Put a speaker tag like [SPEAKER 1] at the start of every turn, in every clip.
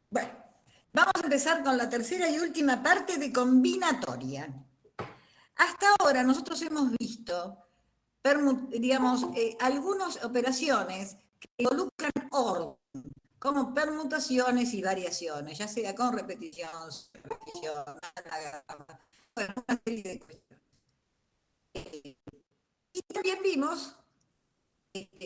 [SPEAKER 1] Bueno, vamos a empezar con la tercera y última parte de combinatoria. Hasta ahora nosotros hemos visto, digamos, algunas operaciones que involucran orden, como permutaciones y variaciones, ya sea con repetición, bueno, una serie de cuestiones. Y también vimos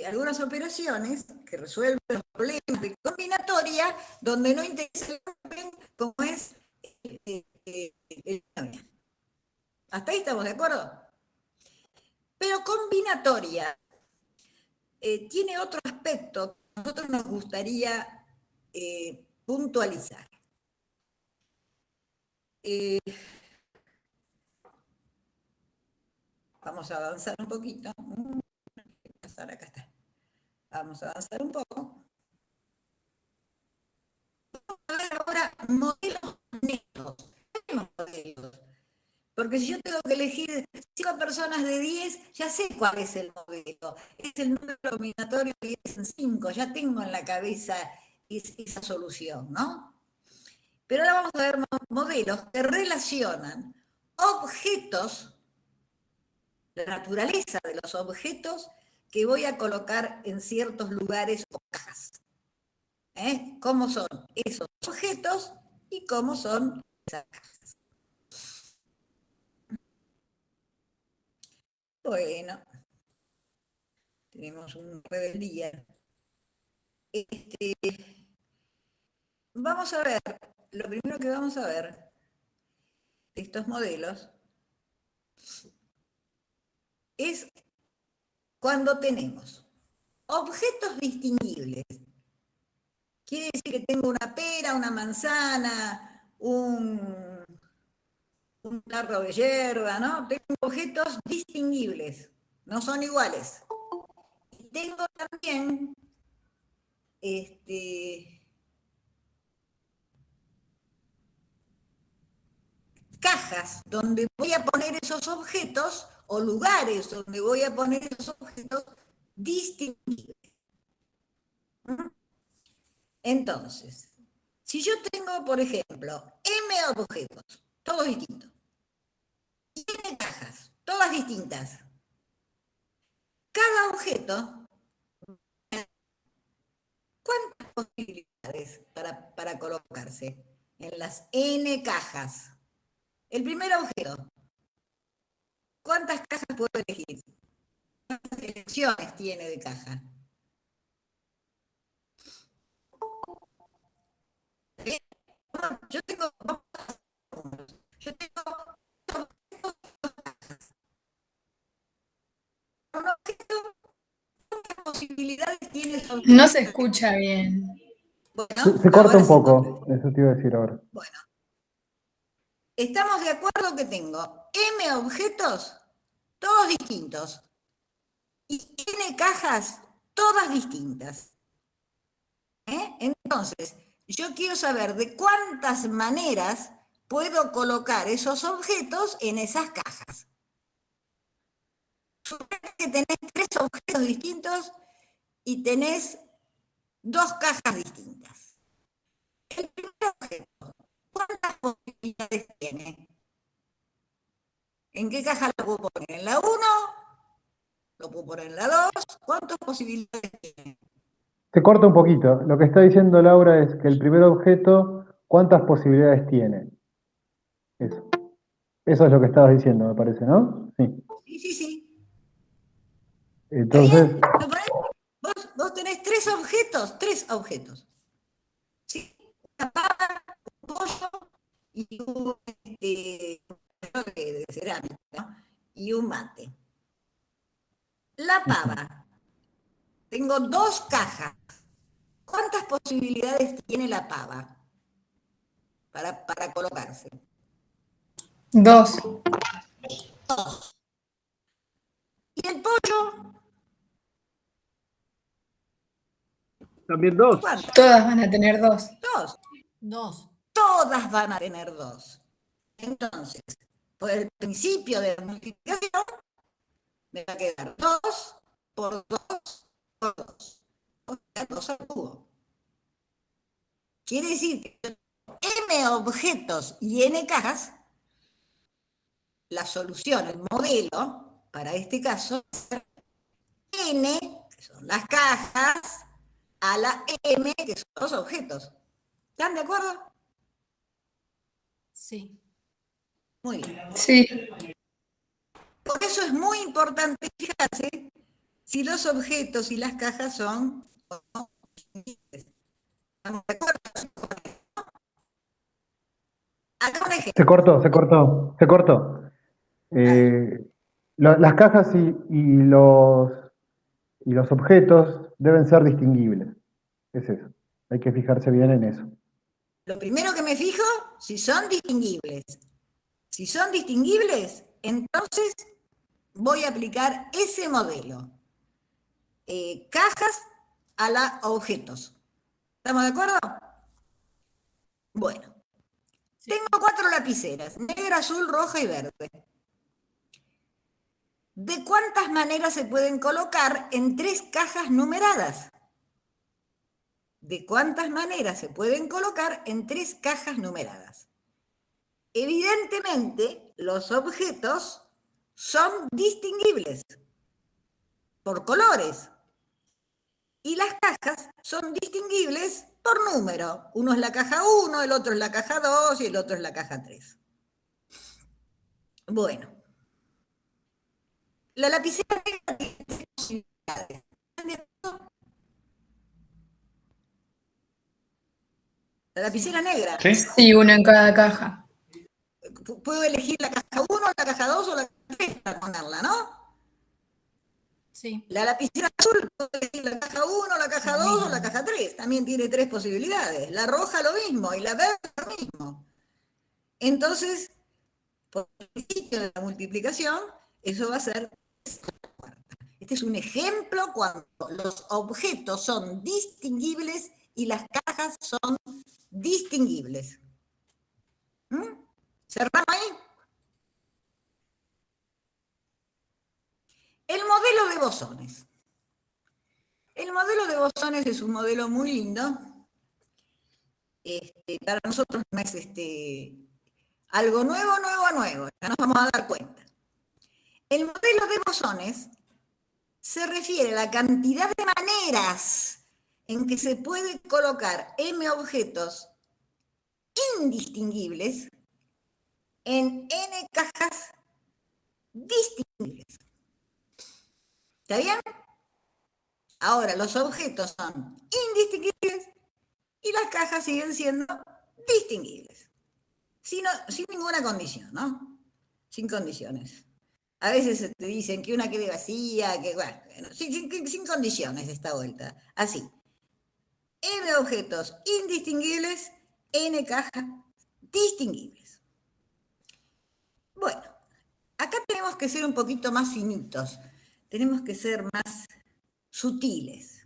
[SPEAKER 1] algunas operaciones que resuelven los problemas de combinatoria donde no interesa el orden, como es el binomio. ¿Hasta ahí estamos de acuerdo? Pero combinatoria tiene otro aspecto que a nosotros nos gustaría puntualizar. Vamos a avanzar un poquito. Acá está. Vamos a avanzar un poco. Vamos a ver ahora modelos netos. Modelos. Porque si yo tengo que elegir 5 personas de 10, ya sé cuál es el modelo. Es el número combinatorio 10 en 5. Ya tengo en la cabeza esa solución, ¿no? Pero ahora vamos a ver modelos que relacionan objetos, la naturaleza de los objetos que voy a colocar en ciertos lugares o cajas. ¿Cómo son esos objetos y cómo son esas cajas? Bueno, tenemos un rebeldía. Vamos a ver, lo primero que vamos a ver de estos modelos es cuando tenemos objetos distinguibles. Quiere decir que tengo una pera, una manzana, un tarro de hierba, ¿no? Tengo objetos distinguibles, no son iguales. Y tengo también cajas donde voy a poner esos objetos o lugares donde voy a poner esos objetos distinguibles. Entonces, si yo tengo, por ejemplo, M objetos, todos distintos, y N cajas, todas distintas, cada objeto, ¿cuántas posibilidades para colocarse en las N cajas? El primer objeto, ¿cuántas cajas puedo elegir? ¿Cuántas elecciones tiene de caja? Yo tengo un objeto, ¿cuántas posibilidades tiene ese objeto?
[SPEAKER 2] No se escucha bien.
[SPEAKER 1] Bueno,
[SPEAKER 3] Se corta
[SPEAKER 1] ahora
[SPEAKER 3] un
[SPEAKER 1] sí.
[SPEAKER 3] poco, eso te iba a decir ahora.
[SPEAKER 1] Bueno, estamos de acuerdo que tengo M objetos, todos distintos, y N cajas, todas distintas. Entonces, yo quiero saber de cuántas maneras puedo colocar esos objetos en esas cajas. Suponete que tenés 3 objetos distintos y tenés 2 cajas distintas. El primer objeto, ¿cuántas posibilidades tiene? ¿En qué caja lo puedo poner? ¿En la 1? ¿Lo puedo poner en la 2? ¿Cuántas posibilidades tiene?
[SPEAKER 3] Se corta un poquito. Lo que está diciendo Laura es que el primer objeto, ¿cuántas posibilidades tiene? Eso. Eso es lo que estabas diciendo, me parece, ¿no? Sí.
[SPEAKER 1] Sí. ¿Está
[SPEAKER 3] Entonces,
[SPEAKER 1] bien? Vos tenés 3 objetos. ¿Sí? Una pava, un pollo y un de cerámica, ¿no? Y un mate. La pava. Tengo 2 cajas. ¿Cuántas posibilidades tiene la pava para colocarse?
[SPEAKER 2] 2.
[SPEAKER 1] 2. ¿Y el pollo?
[SPEAKER 4] También 2.
[SPEAKER 1] ¿Cuántas?
[SPEAKER 2] Todas van a tener 2.
[SPEAKER 1] 2.
[SPEAKER 5] 2.
[SPEAKER 1] Todas van a tener 2. Entonces, por el principio de multiplicación, me va a quedar 2 por 2 por 2. Quiere decir que M objetos y N cajas, la solución, el modelo, para este caso, N, que son las cajas, a la M, que son los objetos. ¿Están de acuerdo?
[SPEAKER 5] Sí.
[SPEAKER 1] Muy bien.
[SPEAKER 2] Sí.
[SPEAKER 1] Por eso es muy importante fijarse si los objetos y las cajas son o no distinguibles. ¿Estamos de acuerdo? Acá un ejemplo.
[SPEAKER 3] Se cortó. Las cajas y los objetos deben ser distinguibles. Es eso. Hay que fijarse bien en eso.
[SPEAKER 1] Lo primero que me fijo, si son distinguibles. Si son distinguibles, entonces voy a aplicar ese modelo. Cajas a la objetos. ¿Estamos de acuerdo? Bueno, tengo 4 lapiceras, negra, azul, roja y verde. ¿De cuántas maneras se pueden colocar en 3 cajas numeradas? ¿De cuántas maneras se pueden colocar en 3 cajas numeradas? Evidentemente, los objetos son distinguibles por colores y las cajas son distinguibles por número. Uno es la caja 1, el otro es la caja 2 y el otro es la caja 3. Bueno, la lapicera negra tiene 3 posibilidades. La lapicera negra.
[SPEAKER 3] ¿Sí?
[SPEAKER 2] Sí, uno en cada caja.
[SPEAKER 1] Puedo elegir la caja 1, la caja 2 o la caja 3 para ponerla, ¿no?
[SPEAKER 5] Sí.
[SPEAKER 1] La lapicera azul puedo elegir la caja 1, la caja 2 o la caja 3. También tiene 3 posibilidades. La roja lo mismo y la verde lo mismo. Entonces, por el principio de la multiplicación, eso va a ser 3 a la cuarta. Este es un ejemplo cuando los objetos son distinguibles y las cajas son distinguibles. ¿Cerramos ahí? El modelo de bosones. El modelo de bosones es un modelo muy lindo. Para nosotros no es algo nuevo, ya nos vamos a dar cuenta. El modelo de bosones se refiere a la cantidad de maneras en que se puede colocar M objetos indistinguibles en N cajas distinguibles. ¿Está bien? Ahora, los objetos son indistinguibles y las cajas siguen siendo distinguibles. Sin ninguna condición, ¿no? Sin condiciones. A veces te dicen que una quede vacía, que bueno, sin condiciones esta vuelta. Así. M objetos indistinguibles, N cajas distinguibles. Bueno, acá tenemos que ser un poquito más finitos. Tenemos que ser más sutiles.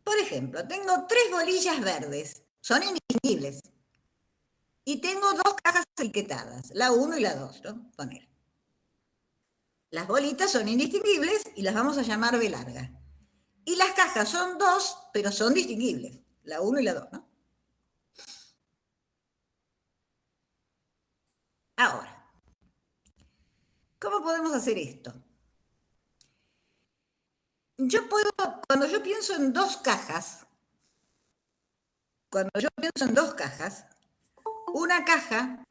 [SPEAKER 1] Por ejemplo, tengo 3 bolillas verdes. Son indistinguibles. Y tengo 2 cajas etiquetadas, la 1 y la 2, ¿no? Poner. Las bolitas son indistinguibles y las vamos a llamar B larga. Y las cajas son 2, pero son distinguibles, la 1 y la 2, ¿no? Ahora, ¿cómo podemos hacer esto? Cuando yo pienso en 2 cajas, una caja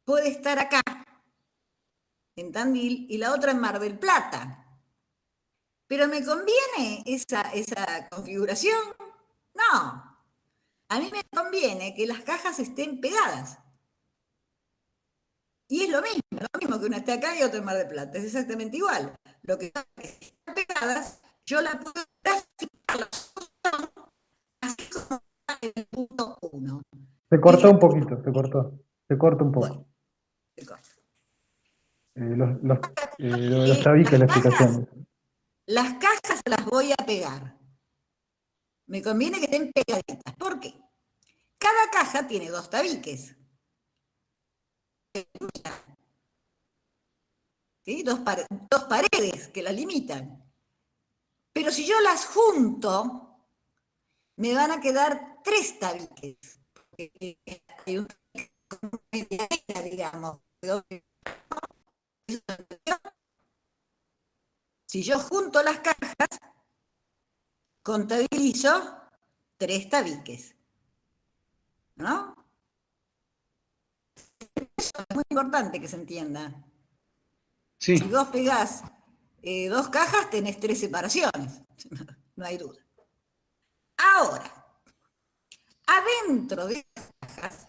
[SPEAKER 1] puede estar acá, en Tandil, y la otra en Mar del Plata. ¿Pero me conviene esa configuración? No. A mí me conviene que las cajas estén pegadas. Y es lo mismo que una esté acá y otra en Mar del Plata. Es exactamente igual. Lo que están pegadas, yo la puedo graficar la solución así como está en el punto 1.
[SPEAKER 3] Se cortó un poquito, se corta un poco.
[SPEAKER 1] Bueno, se corta.
[SPEAKER 3] Lo de los tabiques, la explicación.
[SPEAKER 1] Las cajas las voy a pegar. Me conviene que estén pegaditas. ¿Por qué? Cada caja tiene 2 tabiques. ¿Sí? Dos paredes que las limitan. Pero si yo las junto, me van a quedar 3 tabiques. Hay un medianera, digamos. Si yo junto las cajas, contabilizo 3 tabiques. ¿No? Eso es muy importante que se entienda.
[SPEAKER 6] Sí.
[SPEAKER 1] Si vos pegás 2 cajas, tenés 3 separaciones. No hay duda. Ahora, adentro de las cajas,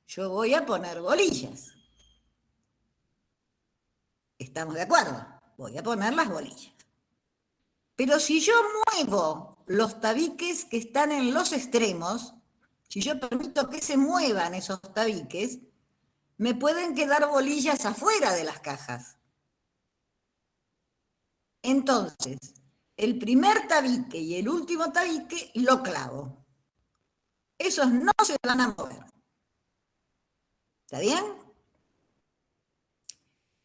[SPEAKER 1] yo voy a poner bolillas. ¿Estamos de acuerdo? Voy a poner las bolillas. Pero si yo muevo los tabiques que están en los extremos, si yo permito que se muevan esos tabiques, me pueden quedar bolillas afuera de las cajas. Entonces, el primer tabique y el último tabique lo clavo. Esos no se van a mover. ¿Está bien?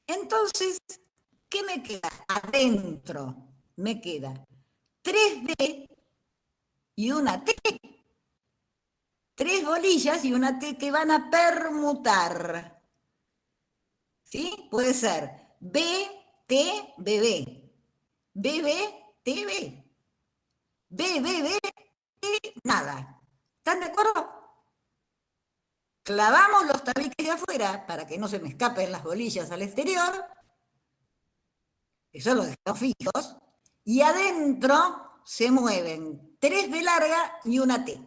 [SPEAKER 1] Entonces, ¿qué me queda adentro? Me queda 3D y una T. 3 bolillas y una T que van a permutar. ¿Sí? Puede ser B, T, BB. BB, TB. BB, T, nada. ¿Están de acuerdo? Clavamos los tabiques de afuera para que no se me escapen las bolillas al exterior. Eso lo dejamos fijos. Y adentro se mueven 3 B larga y una T.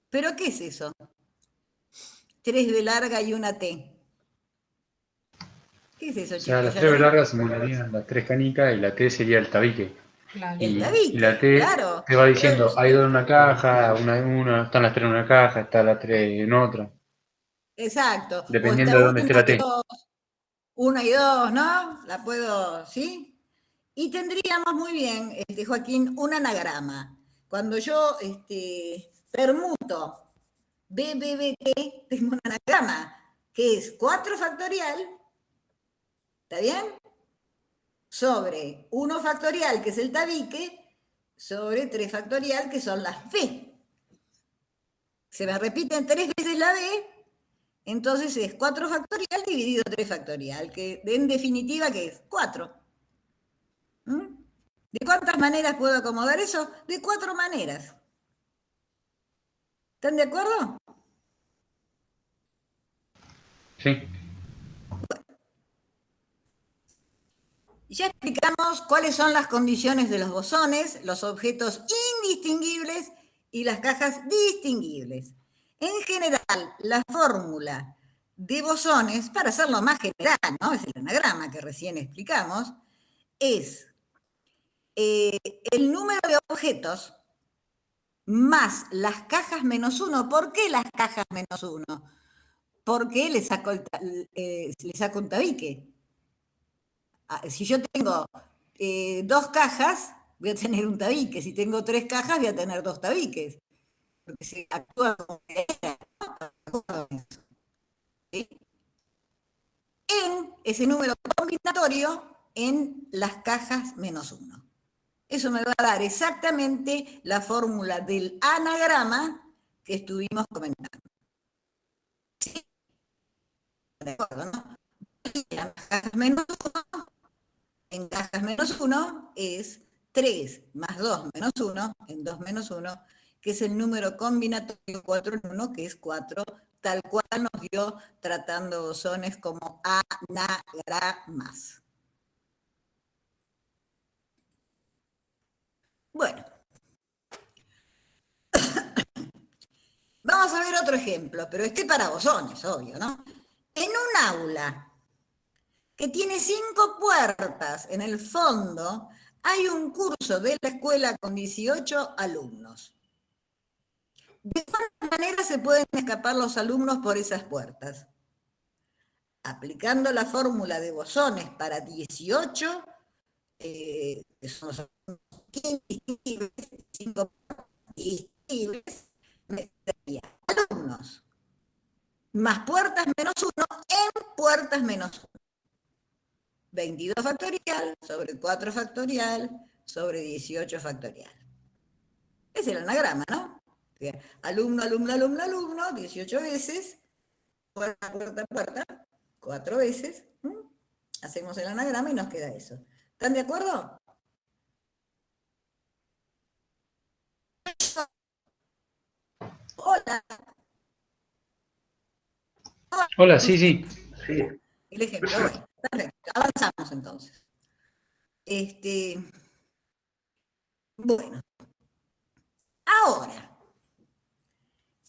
[SPEAKER 1] ¿Pero qué es eso? 3 B larga y una T. ¿Qué es eso,
[SPEAKER 6] O sea,
[SPEAKER 1] chicos?
[SPEAKER 6] las
[SPEAKER 1] ¿Ya
[SPEAKER 6] 3
[SPEAKER 1] lo vi?
[SPEAKER 6] largas simularían las 3 canicas y la T sería el tabique.
[SPEAKER 2] Claro.
[SPEAKER 1] El
[SPEAKER 6] Y
[SPEAKER 1] tabique,
[SPEAKER 6] la T
[SPEAKER 1] claro.
[SPEAKER 6] te va diciendo,
[SPEAKER 1] Pero,
[SPEAKER 6] hay 2 en una caja, una en una, están las 3 en una caja, está la 3 en otra.
[SPEAKER 1] exacto. O
[SPEAKER 6] Dependiendo
[SPEAKER 1] está
[SPEAKER 6] de dónde esté
[SPEAKER 1] una
[SPEAKER 6] la
[SPEAKER 1] y
[SPEAKER 6] T.
[SPEAKER 1] 2, una y 2, ¿no? La puedo, ¿sí? Y tendríamos muy bien, Joaquín, un anagrama. Cuando yo permuto BBBT, tengo un anagrama que es 4 factorial, ¿está bien? Sobre 1 factorial, que es el tabique, sobre 3 factorial, que son las B. Se me repiten 3 veces la B, entonces es 4 factorial dividido 3 factorial, que en definitiva, ¿qué es? 4. ¿De cuántas maneras puedo acomodar eso? De 4 maneras. ¿Están de acuerdo?
[SPEAKER 6] Sí.
[SPEAKER 1] Ya explicamos cuáles son las condiciones de los bosones, los objetos indistinguibles y las cajas distinguibles. En general, la fórmula de bosones, para hacerlo más general, ¿no? Es el anagrama que recién explicamos, es el número de objetos más las cajas menos 1. ¿Por qué las cajas menos 1? Porque le saco un tabique. Si yo tengo 2 cajas, voy a tener un tabique. Si tengo 3 cajas, voy a tener 2 tabiques. Porque se actúa como ¿sí? En ese número combinatorio en las cajas menos 1. Eso me va a dar exactamente la fórmula del anagrama que estuvimos comentando. ¿Sí? ¿De acuerdo, no? Las cajas menos 1, en cajas menos 1 es 3 más 2 menos 1, en 2 menos 1, que es el número combinatorio 4 en 1, que es 4, tal cual nos dio tratando bosones como anagramas. Bueno, vamos a ver otro ejemplo, pero este para bosones, obvio, ¿no? En un aula que tiene 5 puertas en el fondo, hay un curso de la escuela con 18 alumnos. ¿De cuántas maneras se pueden escapar los alumnos por esas puertas? Aplicando la fórmula de bosones para 18, que son los indistinguibles, 5 indistinguibles, me daría alumnos más puertas menos 1 en puertas menos 1. 22 factorial sobre 4 factorial sobre 18 factorial. Es el anagrama, ¿no? O sea, alumno, alumno, alumno, alumno, 18 veces, puerta, puerta, puerta, 4 veces. Hacemos el anagrama y nos queda eso. ¿Están de acuerdo? Hola.
[SPEAKER 6] Hola, sí, sí.
[SPEAKER 1] El ejemplo, bueno, perfecto. Avanzamos entonces. Bueno, ahora,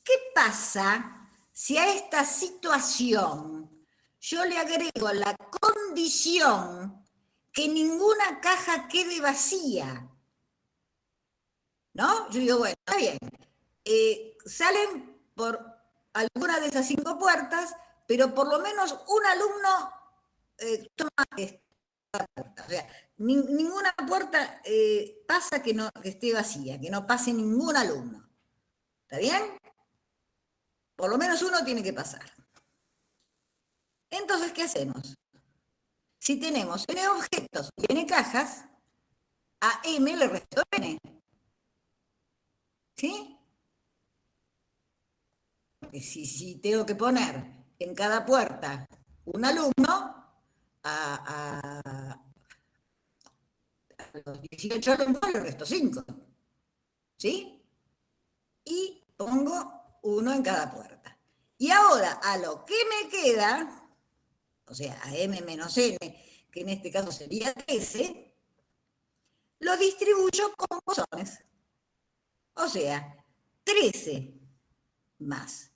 [SPEAKER 1] ¿qué pasa si a esta situación yo le agrego la condición que ninguna caja quede vacía? ¿No? Yo digo, bueno, está bien. Salen por alguna de esas 5 puertas, pero por lo menos un alumno toma esta puerta. O sea, ninguna puerta pasa que esté vacía, que no pase ningún alumno. ¿Está bien? Por lo menos uno tiene que pasar. Entonces, ¿qué hacemos? Si tenemos n objetos y n cajas, a m le resto n. ¿Sí? Si tengo que poner en cada puerta un alumno, a los 18 alumnos le resto 5. ¿Sí? Y pongo uno en cada puerta. Y ahora, a lo que me queda, o sea, a m menos n, que en este caso sería 13, lo distribuyo con bosones. O sea, 13 más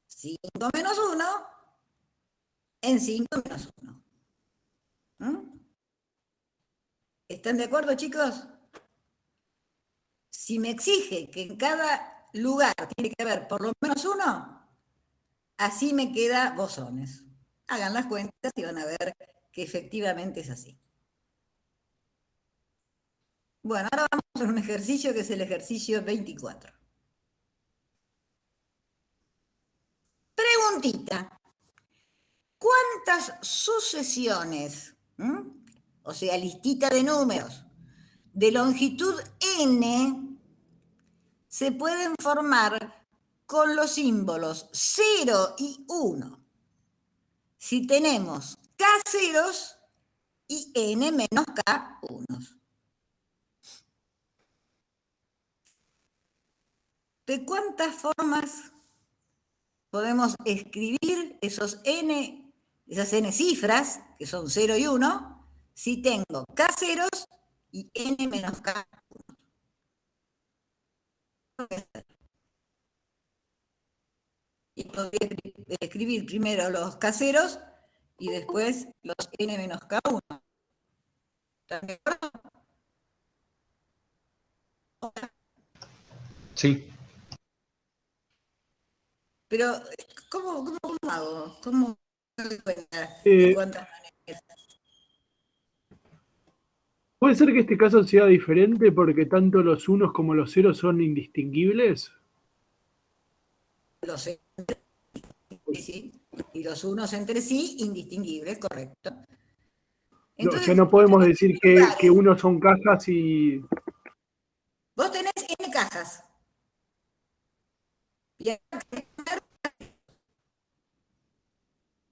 [SPEAKER 1] 5 menos 1 en 5 menos 1. ¿Están de acuerdo, chicos? Si me exige que en cada lugar tiene que haber por lo menos uno, así me queda bosones. Hagan las cuentas y van a ver que efectivamente es así. Bueno, ahora vamos a un ejercicio que es el ejercicio 24. Preguntita. ¿Cuántas sucesiones, o sea, listita de números, de longitud n se pueden formar con los símbolos 0 y 1 si tenemos k ceros y n menos k unos? ¿De cuántas formas podemos escribir esas n cifras, que son 0 y 1, si tengo k ceros y n menos k? Y podría escribir primero los k ceros y después los n menos k1. ¿Están de acuerdo?
[SPEAKER 6] Sí.
[SPEAKER 1] Pero, ¿cómo hago? ¿Cómo me doy cuenta de
[SPEAKER 4] Eh,
[SPEAKER 1] cuántas maneras?
[SPEAKER 4] ¿Puede ser que este caso sea diferente porque tanto los unos como los ceros son indistinguibles?
[SPEAKER 1] Los entre sí, y los unos entre sí, indistinguibles, correcto.
[SPEAKER 4] No, o
[SPEAKER 1] Entonces,
[SPEAKER 4] sea, no
[SPEAKER 1] vos
[SPEAKER 4] podemos
[SPEAKER 1] tenés
[SPEAKER 4] decir
[SPEAKER 1] lugares,
[SPEAKER 4] que unos son cajas y...
[SPEAKER 1] vos tenés n cajas. Y acá,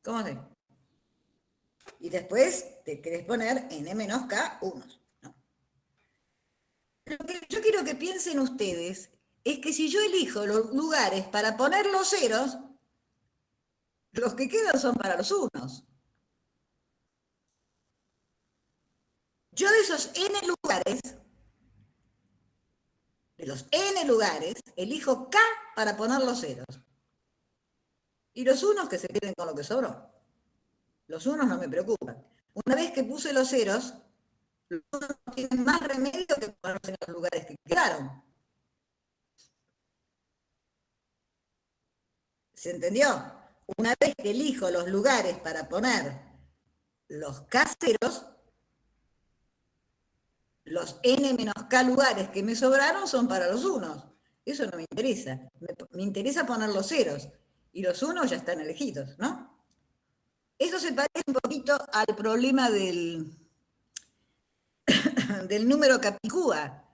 [SPEAKER 1] ¿cómo se? Y después te querés poner n menos k unos. ¿No? Lo que yo quiero que piensen ustedes es que si yo elijo los lugares para poner los ceros, los que quedan son para los unos. Yo de esos n lugares, de los n lugares, elijo k para poner los ceros. Y los unos que se queden con lo que sobró. Los unos no me preocupan. Una vez que puse los ceros, los unos no tienen más remedio que ponerse en los lugares que quedaron. ¿Se entendió? Una vez que elijo los lugares para poner los k ceros, los n menos k lugares que me sobraron son para los unos. Eso no me interesa. Me interesa poner los ceros. Y los unos ya están elegidos, ¿no? Eso se parece un poquito al problema del del número Capicúa.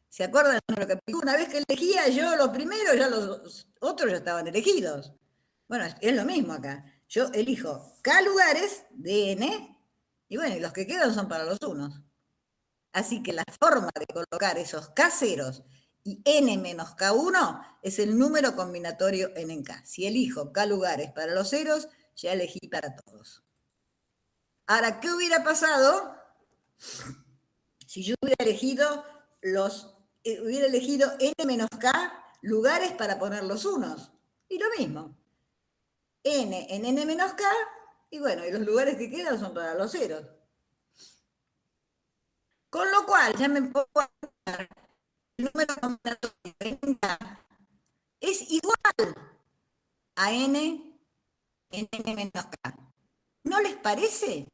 [SPEAKER 1] ¿Se acuerdan del número Capicúa? Una vez que elegía yo los primeros, ya los otros ya estaban elegidos. Bueno, es lo mismo acá. Yo elijo K lugares de N, y bueno, y los que quedan son para los unos. Así que la forma de colocar esos K ceros y N menos K1 es el número combinatorio N en K. Si elijo K lugares para los ceros, ya elegí para todos. Ahora, ¿qué hubiera pasado si yo hubiera elegido N menos K lugares para poner los unos? Y lo mismo. N en N menos K, y bueno, y los lugares que quedan son para los ceros. Con lo cual, ya me puedo dar el número combinatorio N K es igual a N en N menos K. ¿No les parece?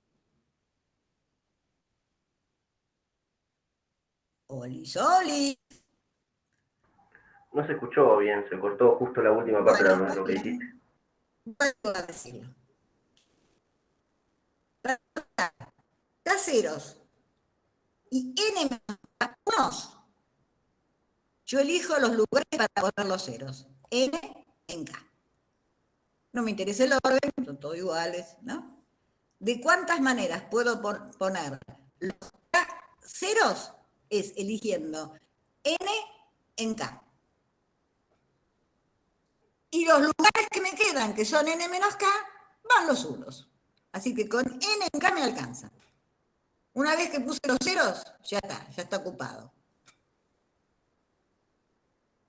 [SPEAKER 1] Oli.
[SPEAKER 7] No se escuchó bien, se cortó justo la última parte
[SPEAKER 1] Bueno,
[SPEAKER 7] de lo que dijiste.
[SPEAKER 1] vuelvo a decirlo. K ceros y N menos K1, yo elijo los lugares para poner los ceros. N en K. No me interesa el orden, son todos iguales, ¿no? ¿De cuántas maneras puedo poner los K ceros? Es eligiendo N en K. Y los lugares que me quedan, que son N menos K, van los unos. Así que con N en K me alcanza. Una vez que puse los ceros, ya está ocupado.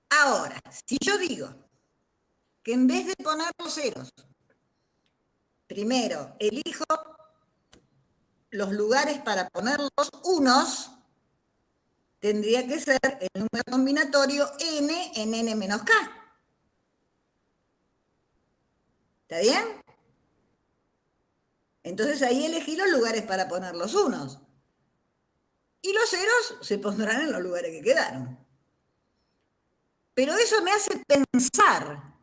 [SPEAKER 1] Ahora, si yo digo que en vez de poner los ceros, primero elijo los lugares para poner los unos, tendría que ser el número combinatorio N en N menos K. ¿Está bien? Entonces ahí elegí los lugares para poner los unos. Y los ceros se pondrán en los lugares que quedaron. Pero eso me hace pensar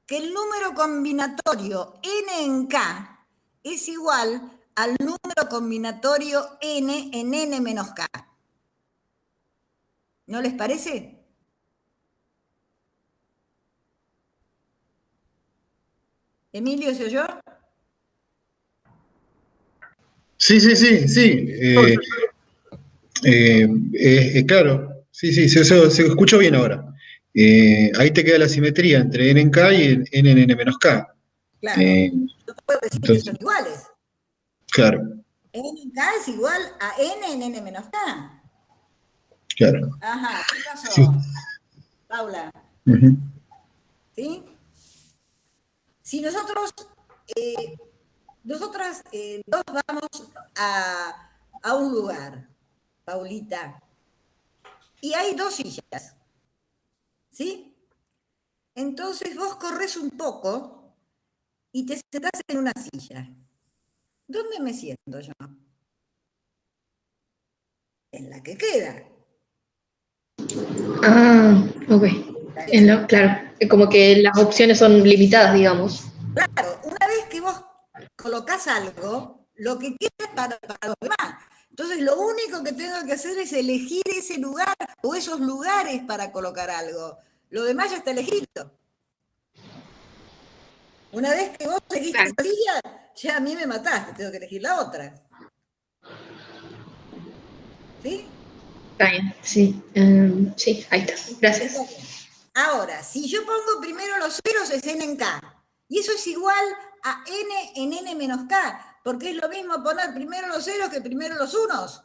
[SPEAKER 1] que el número combinatorio N en K es igual al número combinatorio N en N menos K. ¿No les parece? ¿Emilio se oyó?
[SPEAKER 8] Sí. Claro, sí, se escuchó bien ahora. Ahí te queda la simetría entre N en K y N en N menos K.
[SPEAKER 1] Claro. Yo puedo decir
[SPEAKER 8] entonces,
[SPEAKER 1] que son iguales.
[SPEAKER 8] Claro.
[SPEAKER 1] N en K es igual a N en N menos K.
[SPEAKER 8] Claro.
[SPEAKER 1] Ajá, ¿qué pasó?
[SPEAKER 8] Sí.
[SPEAKER 1] Paula.
[SPEAKER 8] Uh-huh.
[SPEAKER 1] ¿Sí? Si nosotras dos vamos a un lugar, Paulita, y hay dos sillas, ¿sí? Entonces vos corres un poco y te sentás en una silla. ¿Dónde me siento yo? En la que queda.
[SPEAKER 9] Ah, ok. Claro, como que las opciones son limitadas, digamos.
[SPEAKER 1] Claro, una vez que vos colocás algo, lo que queda es para los demás. Entonces, lo único que tengo que hacer es elegir ese lugar o esos lugares para colocar algo. Lo demás ya está elegido. Una vez que vos elegiste esa silla, ya a mí me mataste, tengo que elegir la otra. ¿Sí?
[SPEAKER 9] Está bien, sí. Sí, ahí está. Gracias.
[SPEAKER 1] Ahora, si yo pongo primero los ceros, es N en K. Y eso es igual a N en N menos K, porque es lo mismo poner primero los ceros que primero los unos.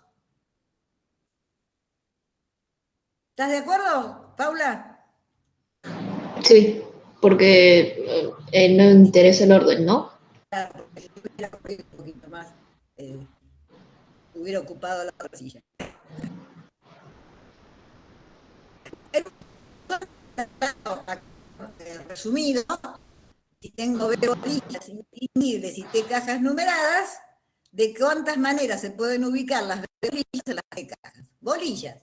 [SPEAKER 1] ¿Estás de acuerdo, Paula?
[SPEAKER 9] Sí, porque no interesa el orden, ¿no?
[SPEAKER 1] Claro, porque si hubiera corrido un poquito más, hubiera ocupado la otra silla. Resumido, si tengo B bolillas indivisibles y T cajas numeradas, ¿de cuántas maneras se pueden ubicar las B bolillas en las T cajas? Bolillas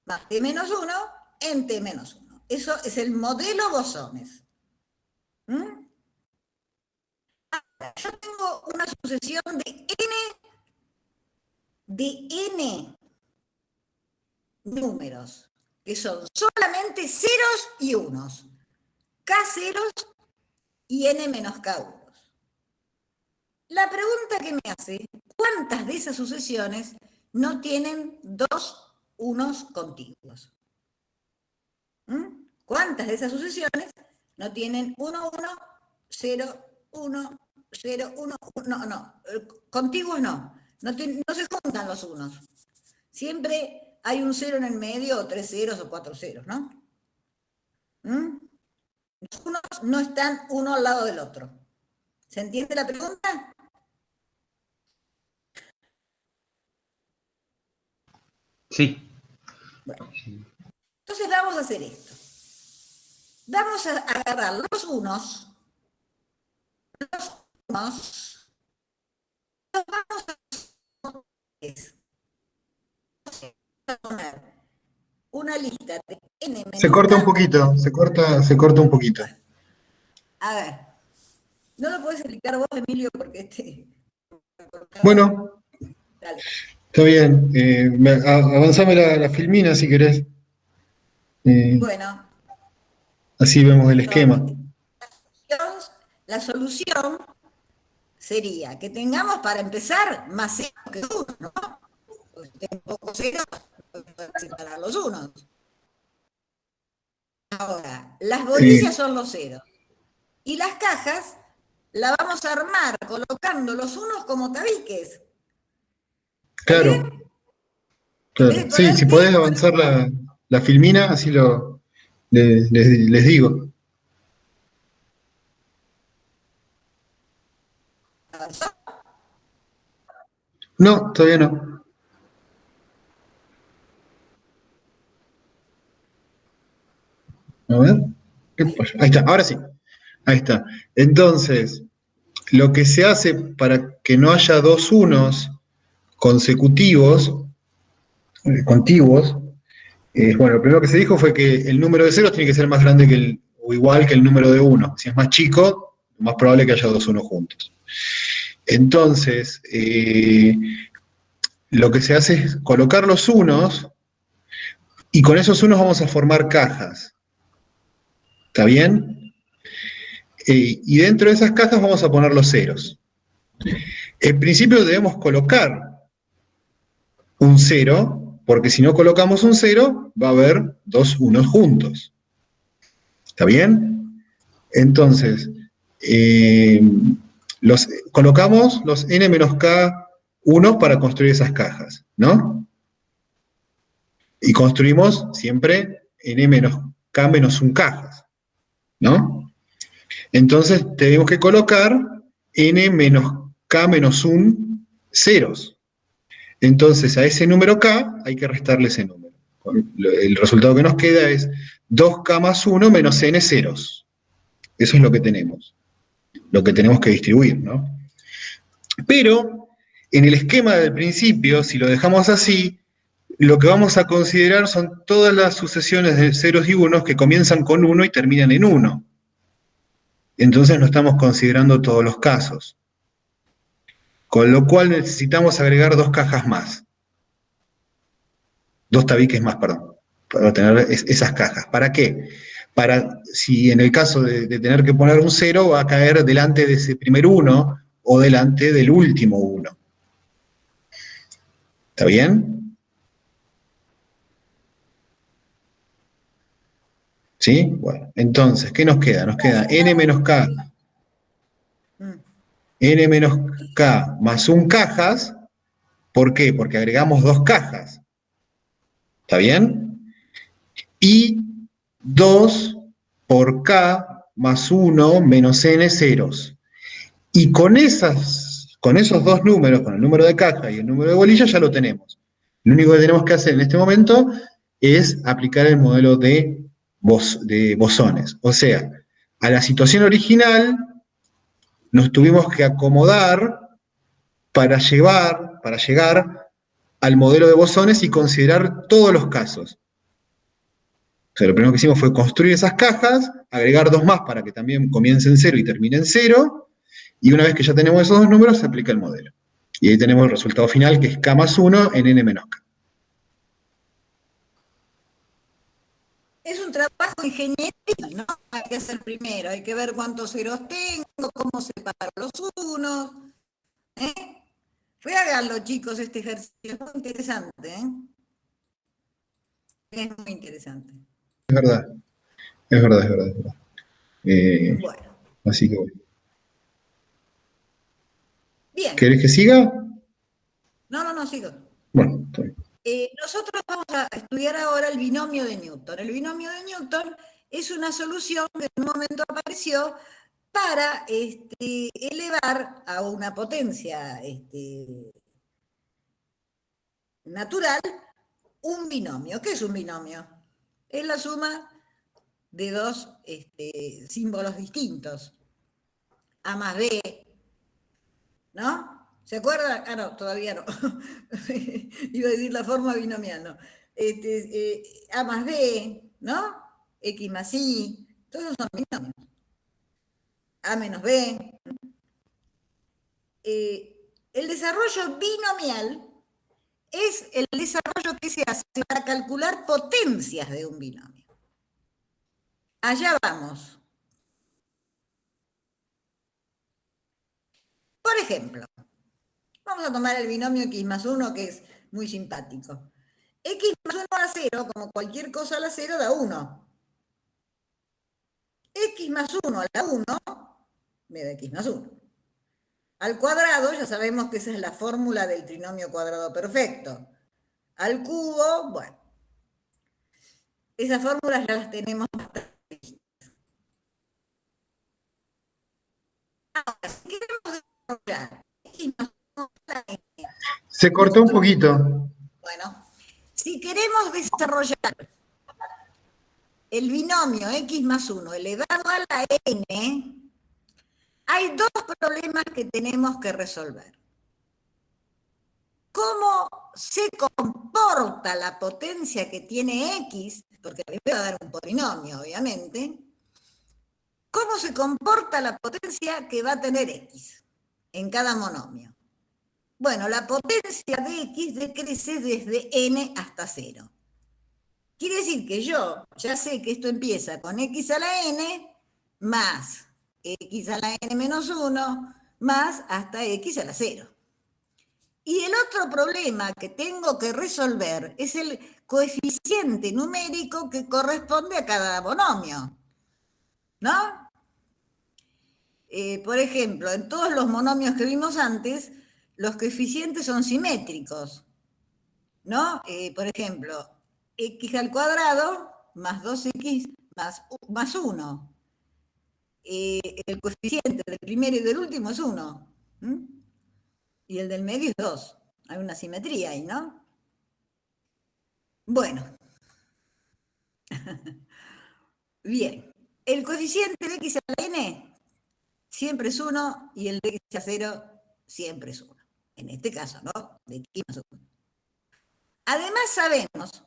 [SPEAKER 1] más T menos 1 en T menos 1. Eso es el modelo bosones. Ahora, yo tengo una sucesión de N números que son solamente ceros y unos, K ceros y N menos K unos. La pregunta que me hace, ¿cuántas de esas sucesiones no tienen dos unos contiguos? ¿Cuántas de esas sucesiones no tienen 1, 1, 0, 1, 0, 1, 1? No, contiguos no se juntan los unos. Siempre hay un 0 en el medio, o 3 ceros o 4 ceros, ¿no? Los unos no están uno al lado del otro. ¿Se entiende la pregunta?
[SPEAKER 6] Sí.
[SPEAKER 1] Bueno, entonces vamos a hacer esto. Vamos a agarrar los unos, los vamos a poner una lista de n menos
[SPEAKER 8] Se corta un
[SPEAKER 1] k.
[SPEAKER 8] poquito, se corta un poquito.
[SPEAKER 1] A ver, no lo podés explicar vos, Emilio, porque
[SPEAKER 8] Bueno,
[SPEAKER 1] dale.
[SPEAKER 8] está bien. Avanzame la filmina si querés.
[SPEAKER 1] Bueno,
[SPEAKER 8] Así vemos el esquema.
[SPEAKER 1] la solución sería que tengamos para empezar más cero que uno, ¿no? Porque tengo pocos ceros, no puedo separar los unos. Ahora, las bolillas son los ceros. Y las cajas las vamos a armar colocando los unos como tabiques.
[SPEAKER 8] Claro. Claro. Sí, si podés avanzar la filmina, así les digo.
[SPEAKER 1] ¿Avanzó?
[SPEAKER 8] No, todavía no. A ver. ¿Qué pasa? Ahí está, ahora sí. Ahí está. Entonces, lo que se hace para que no haya dos unos consecutivos, contiguos, bueno, lo primero que se dijo fue que el número de ceros tiene que ser más grande que o igual que el número de uno. Si es más chico, lo más probable es que haya dos unos juntos. Entonces, lo que se hace es colocar los unos y con esos unos vamos a formar cajas. ¿Está bien? Y dentro de esas cajas vamos a poner los ceros. En principio debemos colocar un 0, porque si no colocamos un 0, va a haber dos unos juntos. ¿Está bien? Entonces, colocamos los n menos k unos para construir esas cajas, ¿no? Y construimos siempre n menos k menos 1 cajas, ¿no? Entonces tenemos que colocar n menos k menos 1 ceros. Entonces a ese número k hay que restarle ese número. El resultado que nos queda es 2k más 1 menos n ceros. Eso es lo que tenemos que distribuir, ¿no? Pero en el esquema del principio, si lo dejamos así, lo que vamos a considerar son todas las sucesiones de ceros y unos que comienzan con 1 y terminan en 1. Entonces no estamos considerando todos los casos. Con lo cual necesitamos agregar dos cajas más. Dos tabiques más, perdón, para tener esas cajas. ¿Para qué? Para, si en el caso de tener que poner un 0, va a caer delante de ese primer 1 o delante del último 1. ¿Está bien? ¿Sí? Bueno, entonces, ¿qué nos queda? Nos queda n menos k. N menos k más 1 cajas. ¿Por qué? Porque agregamos dos cajas. ¿Está bien? Y 2 por k más 1 menos n ceros. Y con esos dos números, con el número de caja y el número de bolilla, ya lo tenemos. Lo único que tenemos que hacer en este momento es aplicar el modelo de bosones. O sea, a la situación original nos tuvimos que acomodar para llegar al modelo de bosones y considerar todos los casos. O sea, lo primero que hicimos fue construir esas cajas, agregar dos más para que también comiencen 0 y terminen 0, y una vez que ya tenemos esos dos números, se aplica el modelo. Y ahí tenemos el resultado final, que es k más 1 en n menos k.
[SPEAKER 1] ingenieril, ¿no? Hay que hacer primero, hay que ver cuántos ceros tengo, cómo separo los unos. Háganlo, chicos, este ejercicio es muy interesante, ¿eh? Es muy interesante.
[SPEAKER 8] Es verdad, es verdad, es verdad. Es verdad.
[SPEAKER 1] Bueno,
[SPEAKER 8] Así que bueno.
[SPEAKER 1] bien.
[SPEAKER 8] ¿Querés que siga?
[SPEAKER 1] No, sigo.
[SPEAKER 8] Bueno, está bien.
[SPEAKER 1] Nosotros vamos a estudiar ahora el binomio de Newton. El binomio de Newton es una solución que en un momento apareció para elevar a una potencia natural un binomio. ¿Qué es un binomio? Es la suma de dos símbolos distintos. A más B, ¿no? ¿Se acuerdan? Ah, no, todavía no. Iba a decir la forma binomial, ¿no? A más B, ¿no? X más Y, todos son binomios. A menos B. El desarrollo binomial es el desarrollo que se hace para calcular potencias de un binomio. Allá vamos. Por ejemplo, vamos a tomar el binomio X más 1, que es muy simpático. X más 1 a la 0, como cualquier cosa a la 0, da 1. X más 1 a la 1 me da X más 1. Al cuadrado, ya sabemos que esa es la fórmula del trinomio cuadrado perfecto. Al cubo, bueno. Esas fórmulas ya las tenemos bastante listas. Ahora, si queremos desarrollar X más 1 a la n,
[SPEAKER 8] Se cortó un poquito.
[SPEAKER 1] bueno, si queremos desarrollar el binomio X más 1 elevado a la n, hay dos problemas que tenemos que resolver. ¿Cómo se comporta la potencia que tiene X? Porque a mí me va a dar un polinomio, obviamente. ¿Cómo se comporta la potencia que va a tener X en cada monomio? Bueno, la potencia de X decrece desde n hasta 0. Quiere decir que yo ya sé que esto empieza con X a la n más X a la n menos 1 más hasta X a la 0. Y el otro problema que tengo que resolver es el coeficiente numérico que corresponde a cada monomio, ¿no? Por ejemplo, en todos los monomios que vimos antes, los coeficientes son simétricos, ¿no? Por ejemplo, x al cuadrado más 2x más 1. El coeficiente del primero y del último es 1. Y el del medio es 2. Hay una simetría ahí, ¿no? Bueno. Bien. El coeficiente de x a la n siempre es 1 y el de x a 0 siempre es 1. En este caso, ¿no? De x más 1. Además sabemos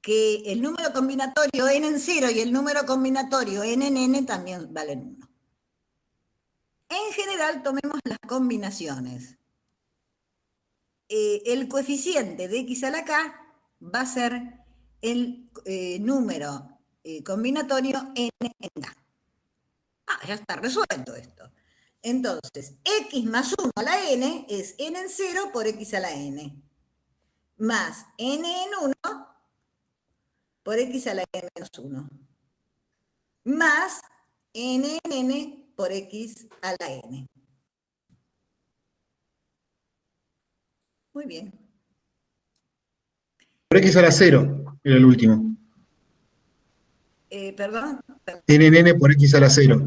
[SPEAKER 1] que el número combinatorio n en 0 y el número combinatorio n en n también valen 1. En general, tomemos las combinaciones. El coeficiente de x a la k va a ser el número combinatorio n en k. Ya está resuelto esto. Entonces, x más 1 a la n es n en 0 por x a la n, más n en 1 por x a la n menos 1, más n en n por x a la n. Muy bien.
[SPEAKER 8] Por X a la 0 era el último.
[SPEAKER 1] Perdón.
[SPEAKER 8] NN por X a la 0.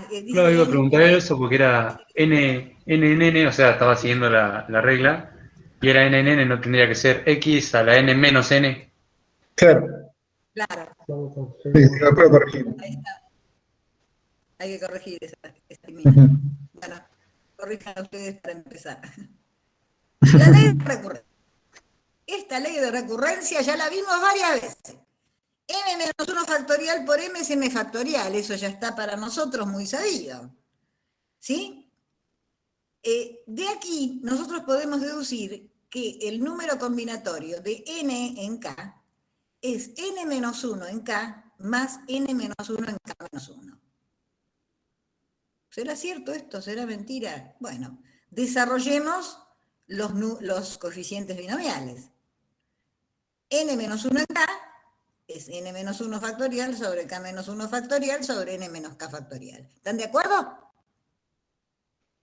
[SPEAKER 1] Dice
[SPEAKER 6] Claro, iba a
[SPEAKER 1] n.
[SPEAKER 6] preguntar eso porque era n, o sea, estaba siguiendo la regla, y era n, no tendría que ser x a la n menos n.
[SPEAKER 8] Claro.
[SPEAKER 1] Claro.
[SPEAKER 8] Sí, lo puedo corregir.
[SPEAKER 1] Ahí está. Hay que corregir esa Bueno, corrijan ustedes para empezar. La ley de recurrencia. Esta ley de recurrencia ya la vimos varias veces. M menos 1 factorial por M es M factorial. Eso ya está para nosotros muy sabido. ¿Sí? De aquí nosotros podemos deducir que el número combinatorio de n en k es n menos 1 en K más n menos 1 en K menos 1. ¿Será cierto esto? ¿Será mentira? Bueno, desarrollemos los coeficientes binomiales. N menos 1 en K es n menos 1 factorial sobre K menos 1 factorial sobre n menos K factorial. ¿Están de acuerdo?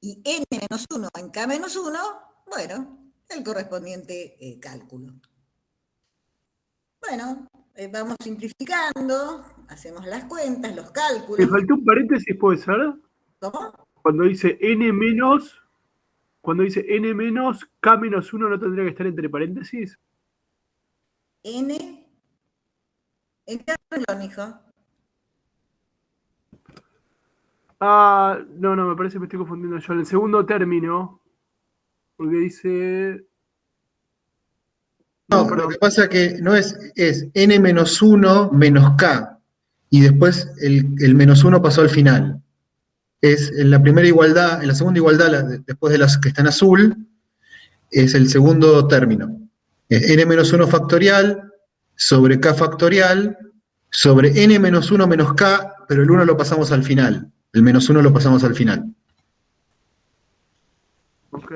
[SPEAKER 1] Y n menos 1 en K menos 1, bueno, el correspondiente cálculo. Bueno, vamos simplificando, hacemos las cuentas, los
[SPEAKER 4] ¿Me
[SPEAKER 1] cálculos.
[SPEAKER 4] faltó un paréntesis, puede ser?
[SPEAKER 1] ¿Cómo?
[SPEAKER 4] Cuando dice n menos K menos 1, ¿no tendría que estar entre paréntesis?
[SPEAKER 1] N. ¿En qué renglón, hijo?
[SPEAKER 4] Ah, no, me parece que me estoy confundiendo yo. En el segundo término, porque dice...
[SPEAKER 8] No, lo que pasa que no es n menos 1 menos k, y después el menos 1 pasó al final. Es en la primera igualdad, en la segunda igualdad, después de las que están azul, es el segundo término. Es n menos 1 factorial sobre k factorial sobre n menos 1 menos k, pero el 1 lo pasamos al final. El menos 1 lo pasamos al final.
[SPEAKER 4] Ok.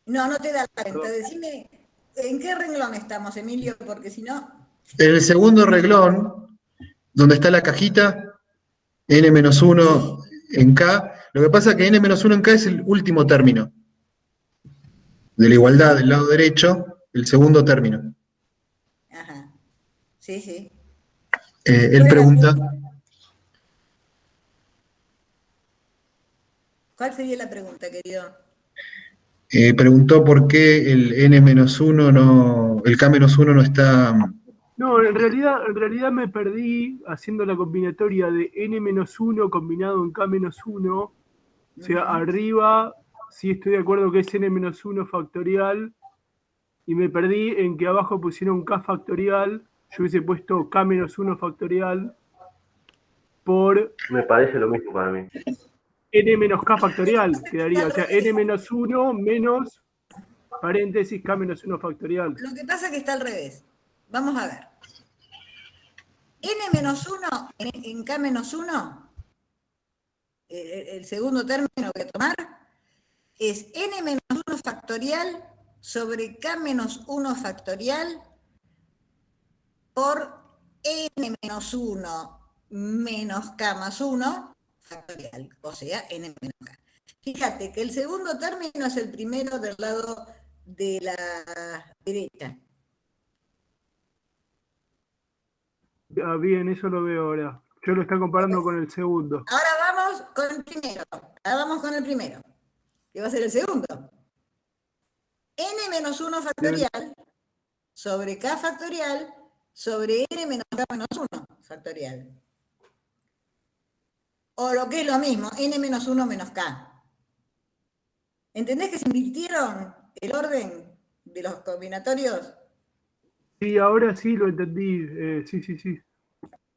[SPEAKER 1] No te da la cuenta. Decime, ¿en qué renglón estamos, Emilio? Porque si no...
[SPEAKER 8] En el segundo reglón, donde está la cajita, n menos 1 en k, lo que pasa es que n menos 1 en k es el último término de la igualdad del lado derecho, el segundo término.
[SPEAKER 1] Ajá. Sí.
[SPEAKER 8] Él pregunta...
[SPEAKER 1] ¿Cuál sería la pregunta, querido?
[SPEAKER 8] Preguntó por qué el n-1 no, el k-1 no está...
[SPEAKER 4] No, en realidad me perdí haciendo la combinatoria de n-1 combinado en k-1. O sea, arriba sí estoy de acuerdo que es n-1 factorial, y me perdí en que abajo pusieron k factorial. Yo hubiese puesto k-1 factorial por...
[SPEAKER 7] Me parece lo mismo para mí.
[SPEAKER 4] n menos k factorial quedaría, o sea, n-1 menos paréntesis k-1 factorial.
[SPEAKER 1] Lo que pasa es que está al revés. Vamos a ver. n-1 en k-1, el segundo término que voy a tomar, es n-1 factorial sobre k-1 factorial por n-1 menos k más 1 factorial, o sea, n menos k. Fíjate que el segundo término es el primero del lado de la derecha.
[SPEAKER 4] Ah, bien, eso lo veo ahora. Yo lo está comparando con el segundo.
[SPEAKER 1] Ahora vamos con el primero. Que va a ser el segundo. n-1 factorial sobre k factorial sobre n menos k menos 1 factorial. O lo que es lo mismo, n-1 menos k. ¿Entendés que se invirtieron el orden de los combinatorios?
[SPEAKER 4] Sí, ahora sí lo entendí. Sí.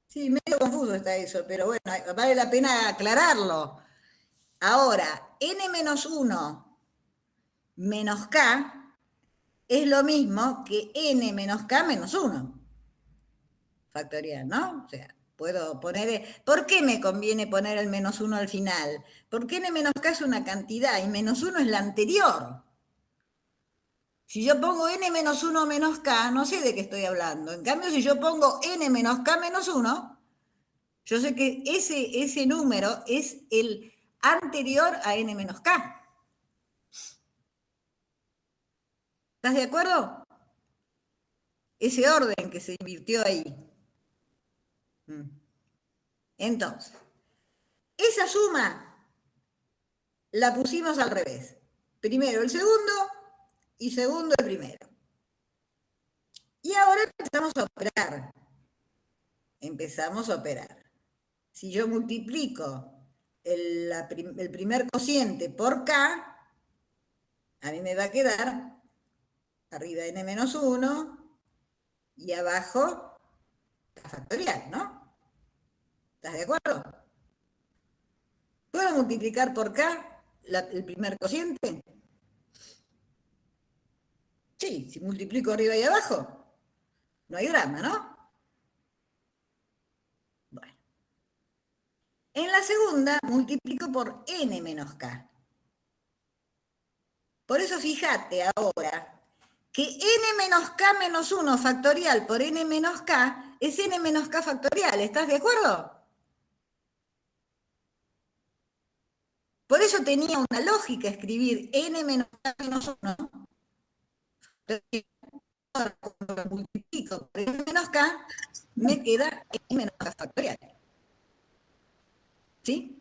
[SPEAKER 1] Sí, medio confuso está eso, pero bueno, vale la pena aclararlo. Ahora, n-1 menos k es lo mismo que n menos k menos 1 factorial, ¿no? O sea, puedo poner... ¿Por qué me conviene poner el menos 1 al final? Porque n menos k es una cantidad y menos 1 es la anterior. Si yo pongo n menos 1 menos k, no sé de qué estoy hablando. En cambio, si yo pongo n menos k menos 1, yo sé que ese número es el anterior a n menos k. ¿Estás de acuerdo? Ese orden que se invirtió ahí. Entonces, esa suma la pusimos al revés. Primero el segundo y segundo el primero. Y ahora empezamos a operar. Si yo multiplico el primer cociente por k, a mí me va a quedar arriba n-1 y abajo k factorial, ¿no? ¿Estás de acuerdo? ¿Puedo multiplicar por k el primer cociente? Sí, si multiplico arriba y abajo, no hay drama, ¿no? En la segunda multiplico por n menos k. Por eso fíjate ahora que n menos k menos 1 factorial por n menos k es n menos k factorial. ¿Estás de acuerdo? Por eso tenía una lógica escribir n menos k menos 1. Cuando lo multiplico por n menos k, me queda n menos k factorial. ¿Sí?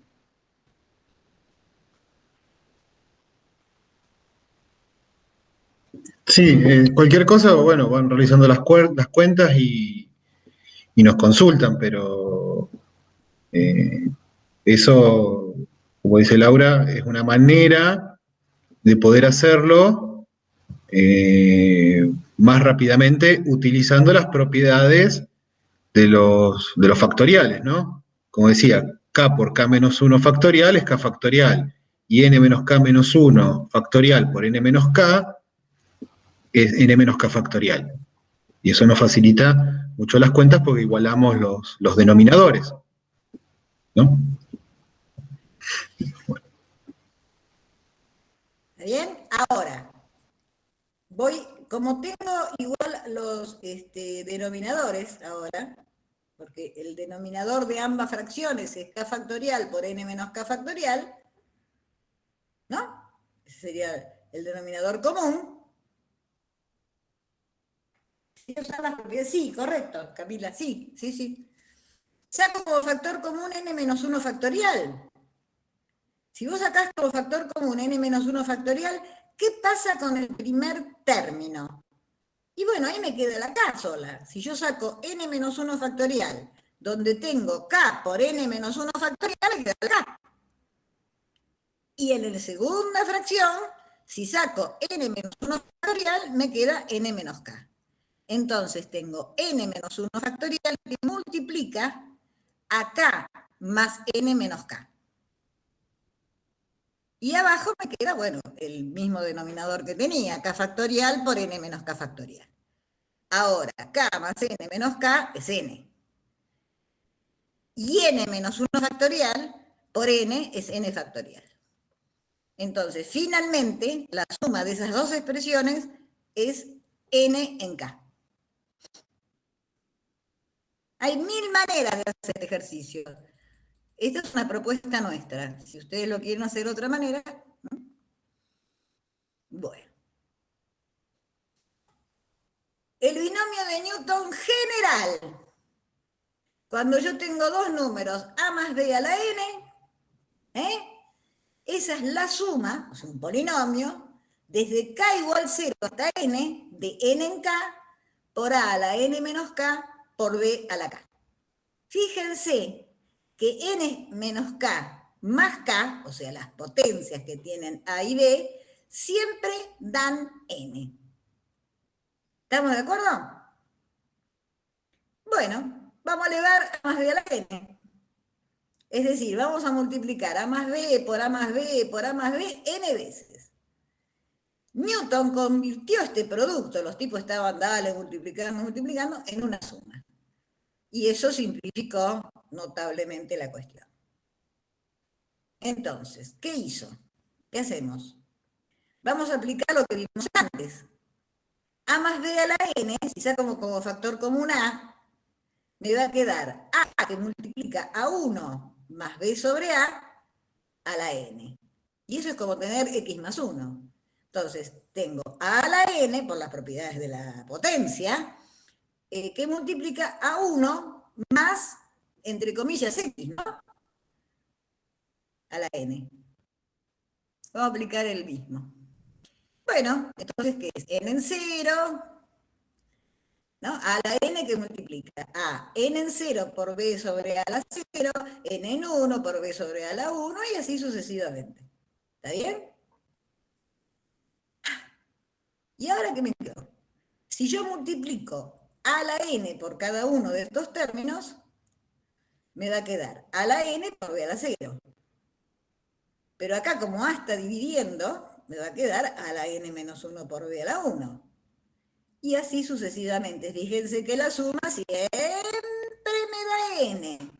[SPEAKER 8] Sí, cualquier cosa, bueno, van realizando las cuentas y nos consultan, pero eso, como dice Laura, es una manera de poder hacerlo más rápidamente utilizando las propiedades de los factoriales, ¿no? Como decía, k por k menos 1 factorial es k factorial, y n menos k menos 1 factorial por n menos k es n menos k factorial. Y eso nos facilita mucho las cuentas porque igualamos los denominadores, ¿no? Bueno.
[SPEAKER 1] ¿Está bien? Ahora, como tengo igual los denominadores ahora, porque el denominador de ambas fracciones es k factorial por n menos k factorial, ¿no? Ese sería el denominador común. Sí, correcto, Camila, sí. Saco como factor común n menos 1 factorial. Si vos sacás como factor común n menos 1 factorial, ¿qué pasa con el primer término? Y bueno, ahí me queda la k sola. Si yo saco n menos 1 factorial, donde tengo k por n menos 1 factorial, me queda la k. Y en la segunda fracción, si saco n menos 1 factorial, me queda n menos k. Entonces tengo n menos 1 factorial que multiplica a k más n menos k. Y abajo me queda, bueno, el mismo denominador que tenía, k factorial por n menos k factorial. Ahora, k más n menos k es n. Y n menos 1 factorial por n es n factorial. Entonces, finalmente, la suma de esas dos expresiones es n en k. Hay 1000 maneras de hacer este ejercicio. Esta es una propuesta nuestra. Si ustedes lo quieren hacer de otra manera, ¿no? Bueno. El binomio de Newton general. Cuando yo tengo dos números, a más b a la n, esa es la suma, o sea, un polinomio, desde k igual 0 hasta n, de n en k, por a la n menos k, por b a la k. Fíjense que n menos k más k, o sea, las potencias que tienen a y b, siempre dan n. ¿Estamos de acuerdo? Bueno, vamos a elevar a más b a la n. Es decir, vamos a multiplicar a más b por a más b por a más b n veces. Newton convirtió este producto, los tipos estaban dale, multiplicando, en una suma. Y eso simplificó notablemente la cuestión. Entonces, ¿qué hizo? ¿Qué hacemos? Vamos a aplicar lo que vimos antes. A más b a la n, si saco como factor común a, me va a quedar a que multiplica a 1 más b sobre a la n. Y eso es como tener x más 1. Entonces, tengo a la n, por las propiedades de la potencia, que multiplica a 1 más, entre comillas, x, ¿no? A la n. Vamos a aplicar el mismo. Bueno, entonces, ¿qué es? N en 0, ¿no? A la n que multiplica a n en 0 por b sobre a la 0, n en 1 por b sobre a la 1, y así sucesivamente. ¿Está bien? ¿Y ahora qué me quedó? Si yo multiplico a la n por cada uno de estos términos, me va a quedar a la n por b a la 0. Pero acá, como a está dividiendo, me va a quedar a la n menos 1 por b a la 1. Y así sucesivamente. Fíjense que la suma siempre me da n.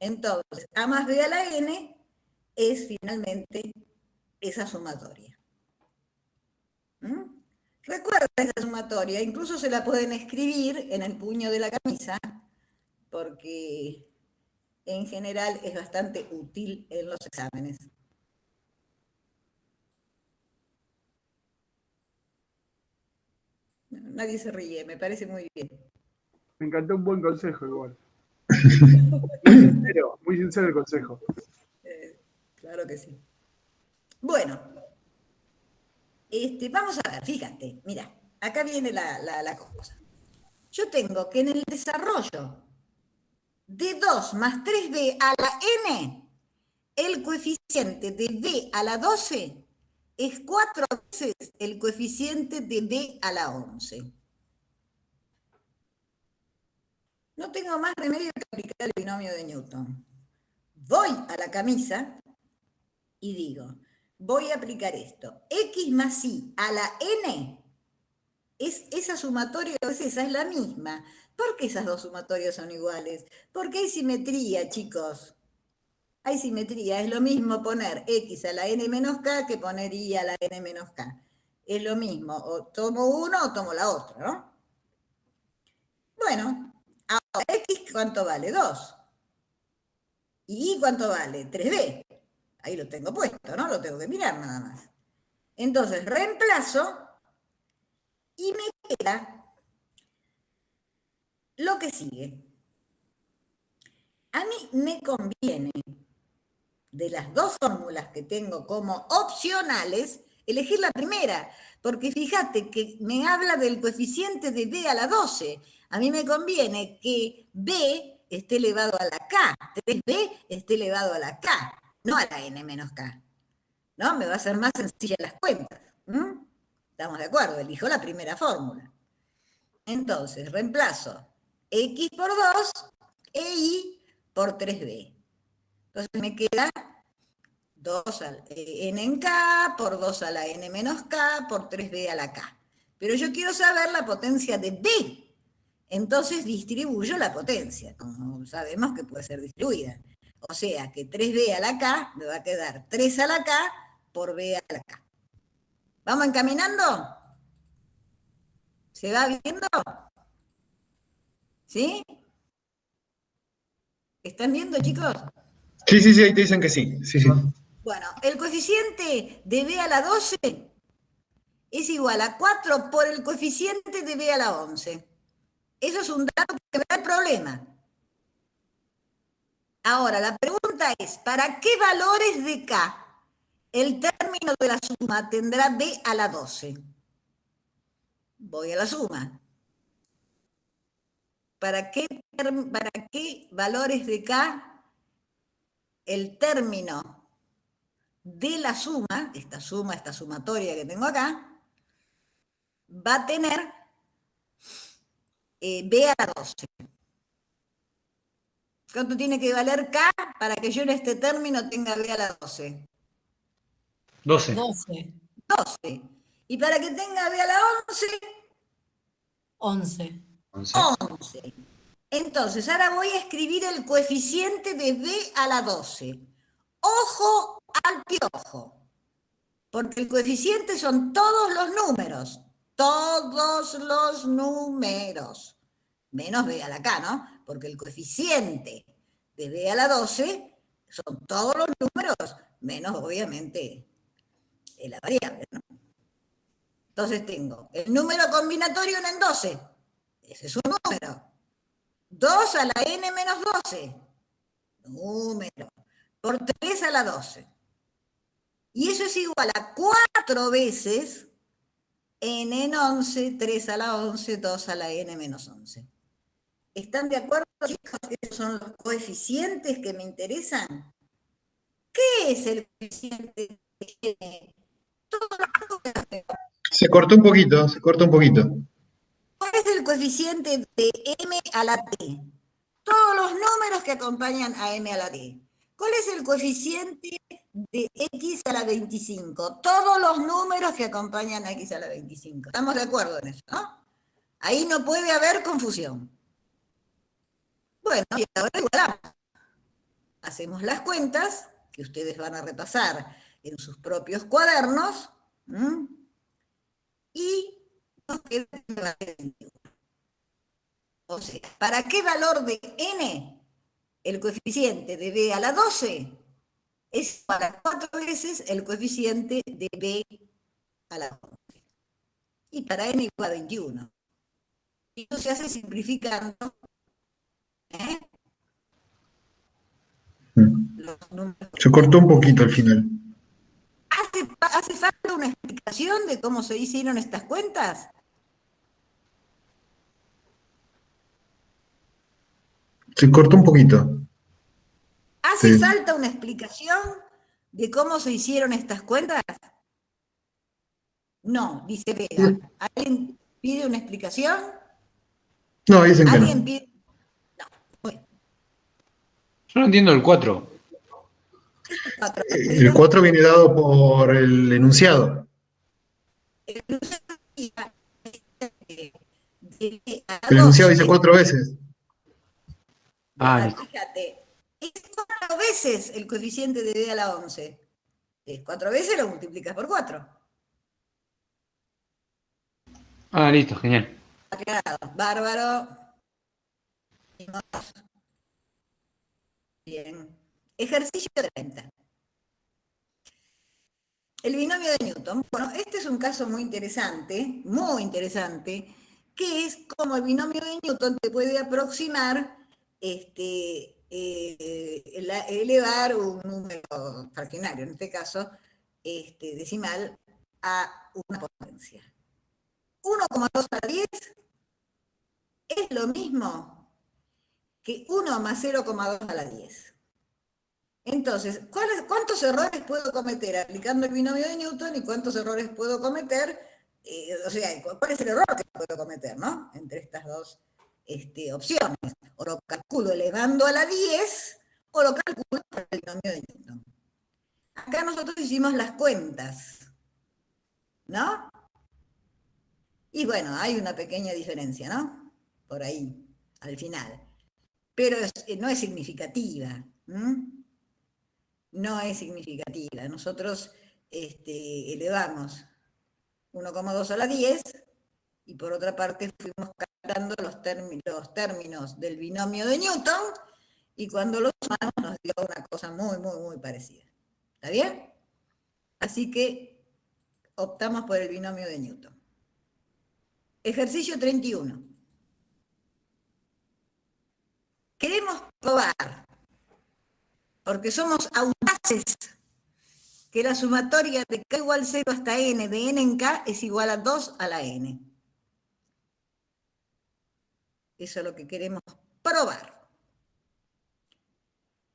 [SPEAKER 1] Entonces, A más B a la n es finalmente esa sumatoria. Recuerda esa sumatoria, incluso se la pueden escribir en el puño de la camisa, porque en general es bastante útil en los exámenes. Nadie se ríe, me parece muy bien.
[SPEAKER 4] Me encantó, un buen consejo igual. Muy sincero el consejo.
[SPEAKER 1] Claro que sí. Bueno, vamos a ver, fíjate, mira, acá viene la cosa. Yo tengo que en el desarrollo de 2 más 3b a la n, el coeficiente de b a la 12 es 4 veces el coeficiente de b a la 11. No tengo más remedio que aplicar el binomio de Newton. Voy a la camisa y digo, voy a aplicar esto. X más Y a la n, es esa sumatoria, esa es la misma. ¿Por qué esas dos sumatorias son iguales? Porque hay simetría, chicos. Hay simetría. Es lo mismo poner X a la n menos k que poner Y a la n menos k. Es lo mismo. O tomo uno o tomo la otra, ¿no? Bueno, ahora X, ¿cuánto vale? 2. ¿Y Y cuánto vale? 3b. Ahí lo tengo puesto, ¿no? Lo tengo que mirar nada más. Entonces, reemplazo y me queda lo que sigue. A mí me conviene, de las dos fórmulas que tengo como opcionales, elegir la primera, porque fíjate que me habla del coeficiente de b a la 12. A mí me conviene que b esté elevado a la k, 3b esté elevado a la k, no a la n menos k. ¿No? Me va a ser más sencilla las cuentas. ¿Estamos de acuerdo? Elijo la primera fórmula. Entonces, reemplazo x por 2 e y por 3b. Entonces me queda 2 a n en k por 2 a la n menos k por 3b a la k. Pero yo quiero saber la potencia de b. Entonces distribuyo la potencia, como sabemos que puede ser distribuida. O sea que 3b a la k me va a quedar 3 a la k por b a la k. ¿Vamos encaminando? ¿Se va viendo? ¿Sí? ¿Están viendo, chicos?
[SPEAKER 8] Sí, sí, sí, ahí te dicen que sí. Sí, sí.
[SPEAKER 1] Bueno, el coeficiente de b a la 12 es igual a 4 por el coeficiente de b a la 11. Eso es un dato que me da el problema. Ahora, la pregunta es, ¿para qué valores de k el término de la suma tendrá b a la 12? Voy a la suma. ¿Para qué valores de k el término de la suma, esta sumatoria que tengo acá, va a tener b a la 12? ¿Cuánto tiene que valer k para que yo en este término tenga b a la 12?
[SPEAKER 6] 12.
[SPEAKER 5] 12.
[SPEAKER 1] 12. Y para que tenga b a la 11,
[SPEAKER 5] 11.
[SPEAKER 1] 11. Entonces, ahora voy a escribir el coeficiente de b a la 12. Ojo al piojo, porque el coeficiente son todos los números, menos b a la k, ¿no? Porque el coeficiente de b a la 12 son todos los números, menos obviamente la variable, ¿no? Entonces tengo el número combinatorio en 12, ese es un número. 2 a la n menos 12, número, por 3 a la 12. Y eso es igual a 4 veces n en 11, 3 a la 11, 2 a la n menos 11. ¿Están de acuerdo, chicos, que esos son los coeficientes que me interesan? ¿Qué es el coeficiente de n?
[SPEAKER 8] Se cortó un poquito, se cortó un poquito.
[SPEAKER 1] ¿Cuál es el coeficiente de m a la t? Todos los números que acompañan a m a la t. ¿Cuál es el coeficiente de x a la 25? Todos los números que acompañan a x a la 25. ¿Estamos de acuerdo en eso, no? Ahí no puede haber confusión. Bueno, y ahora igualamos. hacemos las cuentas, que ustedes van a repasar en sus propios cuadernos, y nos queda el valor de 21. O sea, ¿para qué valor de n? El coeficiente de b a la 12 es para 4 veces el coeficiente de b a la 11. Y para n igual a 21. Y eso se hace simplificando los números.
[SPEAKER 8] Se cortó un poquito al final.
[SPEAKER 1] ¿Hace falta una explicación de cómo se hicieron estas cuentas?
[SPEAKER 8] Se cortó un poquito.
[SPEAKER 1] ¿Hace
[SPEAKER 8] Sí.
[SPEAKER 1] falta una explicación de cómo se hicieron estas cuentas? No, dice Vega. ¿Alguien pide una explicación?
[SPEAKER 8] No, dicen que
[SPEAKER 1] ¿Alguien
[SPEAKER 8] no.
[SPEAKER 1] pide? No. Bueno,
[SPEAKER 6] Yo no entiendo el 4.
[SPEAKER 8] El 4 viene dado por el enunciado.
[SPEAKER 1] el
[SPEAKER 8] El enunciado dice 4 veces.
[SPEAKER 6] Listo.
[SPEAKER 1] Fíjate, es 4 veces el coeficiente de b a la 11. Es 4 veces, lo multiplicas por 4.
[SPEAKER 6] Listo, genial.
[SPEAKER 1] Aclarado. Bárbaro. Bien. Ejercicio 30. El binomio de Newton. Bueno, este es un caso muy interesante, que es como el binomio de Newton te puede aproximar elevar un número fraccionario, en este caso decimal, a una potencia. 1,2 a la 10 es lo mismo que 1 más 0,2 a la 10. Entonces, ¿cuántos errores puedo cometer aplicando el binomio de Newton y cuántos errores puedo cometer? O sea, ¿cuál es el error que puedo cometer, no? Entre estas dos opciones. O lo calculo elevando a la 10 o lo calculo por el binomio de Newton. Acá nosotros hicimos las cuentas, ¿no? Y bueno, hay una pequeña diferencia, ¿no? Por ahí, al final. Pero no es significativa. No es significativa. Nosotros elevamos 1,2 a la 10 y por otra parte fuimos calculando los términos del binomio de Newton y cuando los sumamos nos dio una cosa muy, muy, muy parecida. ¿Está bien? Así que optamos por el binomio de Newton. Ejercicio 31. Queremos probar, porque somos audaces, que la sumatoria de k igual 0 hasta n de n en k es igual a 2 a la n. Eso es lo que queremos probar.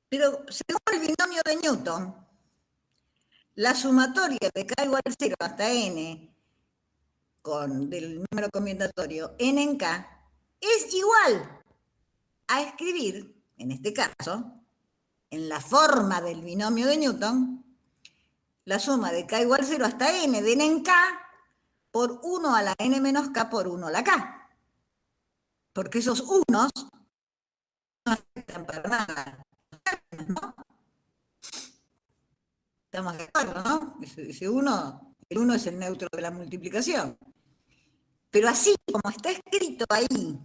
[SPEAKER 1] Pero según el binomio de Newton, la sumatoria de k igual 0 hasta n del número combinatorio n en k es igual a escribir, en este caso, en la forma del binomio de Newton, la suma de k igual 0 hasta n de n en k por 1 a la n menos k por 1 a la k. Porque esos unos no afectan para nada, ¿no? Estamos de acuerdo, ¿no? Ese uno, el 1 es el neutro de la multiplicación. Pero así como está escrito ahí,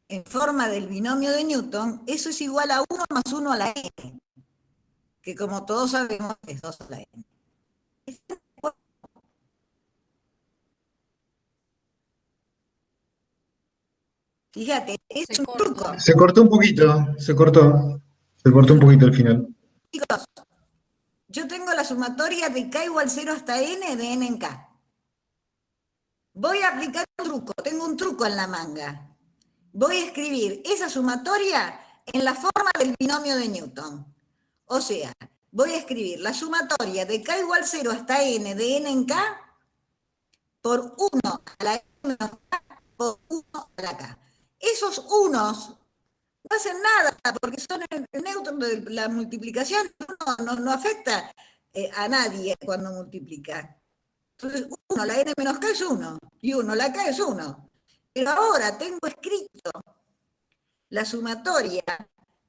[SPEAKER 1] en forma del binomio de Newton, eso es igual a 1 más 1 a la n, que como todos sabemos es 2 a la n. Fíjate, es un truco.
[SPEAKER 8] Se cortó un poquito, se cortó un poquito al final.
[SPEAKER 1] Chicos, yo tengo la sumatoria de k igual 0 hasta n de n en k. Voy a aplicar un truco, tengo un truco en la manga. Voy a escribir esa sumatoria en la forma del binomio de Newton. O sea, voy a escribir la sumatoria de k igual 0 hasta n de n en k por 1 a la n menos k por 1 a la k. Esos unos no hacen nada porque son el neutro de la multiplicación, no afecta a nadie cuando multiplica. Entonces, 1, la n menos k es 1, y 1, la k es 1. Pero ahora tengo escrito la sumatoria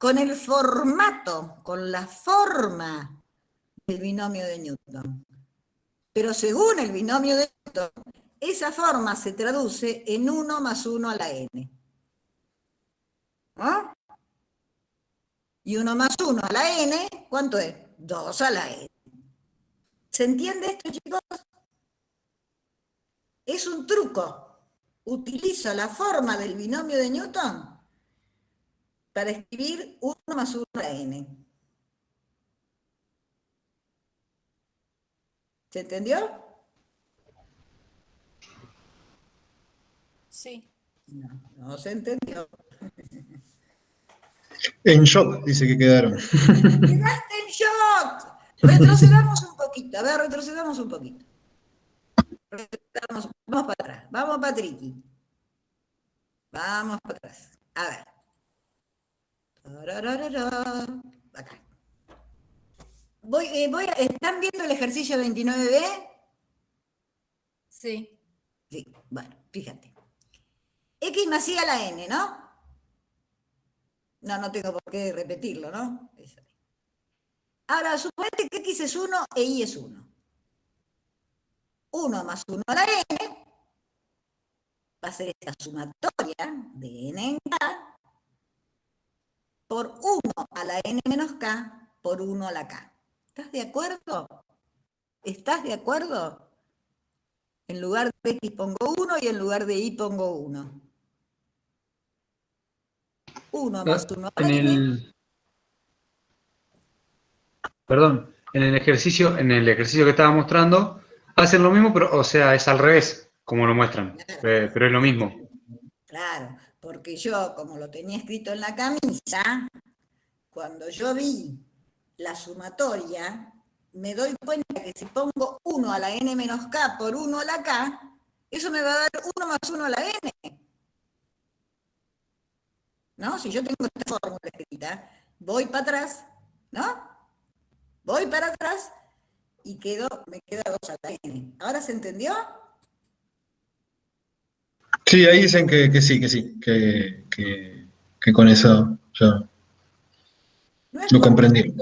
[SPEAKER 1] con el formato, con la forma del binomio de Newton. Pero según el binomio de Newton, esa forma se traduce en 1 más 1 a la n. ¿No? Y 1 más 1 a la n, ¿cuánto es? 2 a la n. ¿Se entiende esto, chicos? Es un truco. Utilizo la forma del binomio de Newton para escribir 1 más 1 a la n. ¿Se entendió?
[SPEAKER 5] Sí.
[SPEAKER 1] No, no se entendió.
[SPEAKER 8] En shock, dice que quedaron.
[SPEAKER 1] ¡Quedaste en shock! Retrocedamos un poquito. A ver, retrocedamos un poquito. Vamos para atrás. Vamos, Patricky. Vamos para atrás. A ver. Acá. ¿Están viendo el ejercicio 29B?
[SPEAKER 5] Sí.
[SPEAKER 1] Sí, bueno, fíjate. X más Y a la N, ¿no? No tengo por qué repetirlo, ¿no? Ahora, suponete que X es 1 e Y es 1. 1 más 1 a la N va a ser esta sumatoria de N en K por 1 a la N menos K por 1 a la K. ¿Estás de acuerdo? ¿Estás de acuerdo? En lugar de X pongo 1 y en lugar de Y pongo 1. 1 más 1 a la N.
[SPEAKER 6] Perdón, en el ejercicio que estaba mostrando, hacen lo mismo, pero, o sea, es al revés, como lo muestran, pero es lo mismo.
[SPEAKER 1] Claro, porque yo, como lo tenía escrito en la camisa, cuando yo vi la sumatoria, me doy cuenta que si pongo 1 a la N menos K por 1 a la K, eso me va a dar 1 más 1 a la N. ¿No? Si yo tengo esta fórmula escrita, voy para atrás, ¿no? Voy para atrás y me queda 2 a la N. ¿Ahora se entendió?
[SPEAKER 8] Sí, ahí dicen que sí, que con eso yo
[SPEAKER 1] No es
[SPEAKER 8] lo
[SPEAKER 1] por
[SPEAKER 8] comprendí.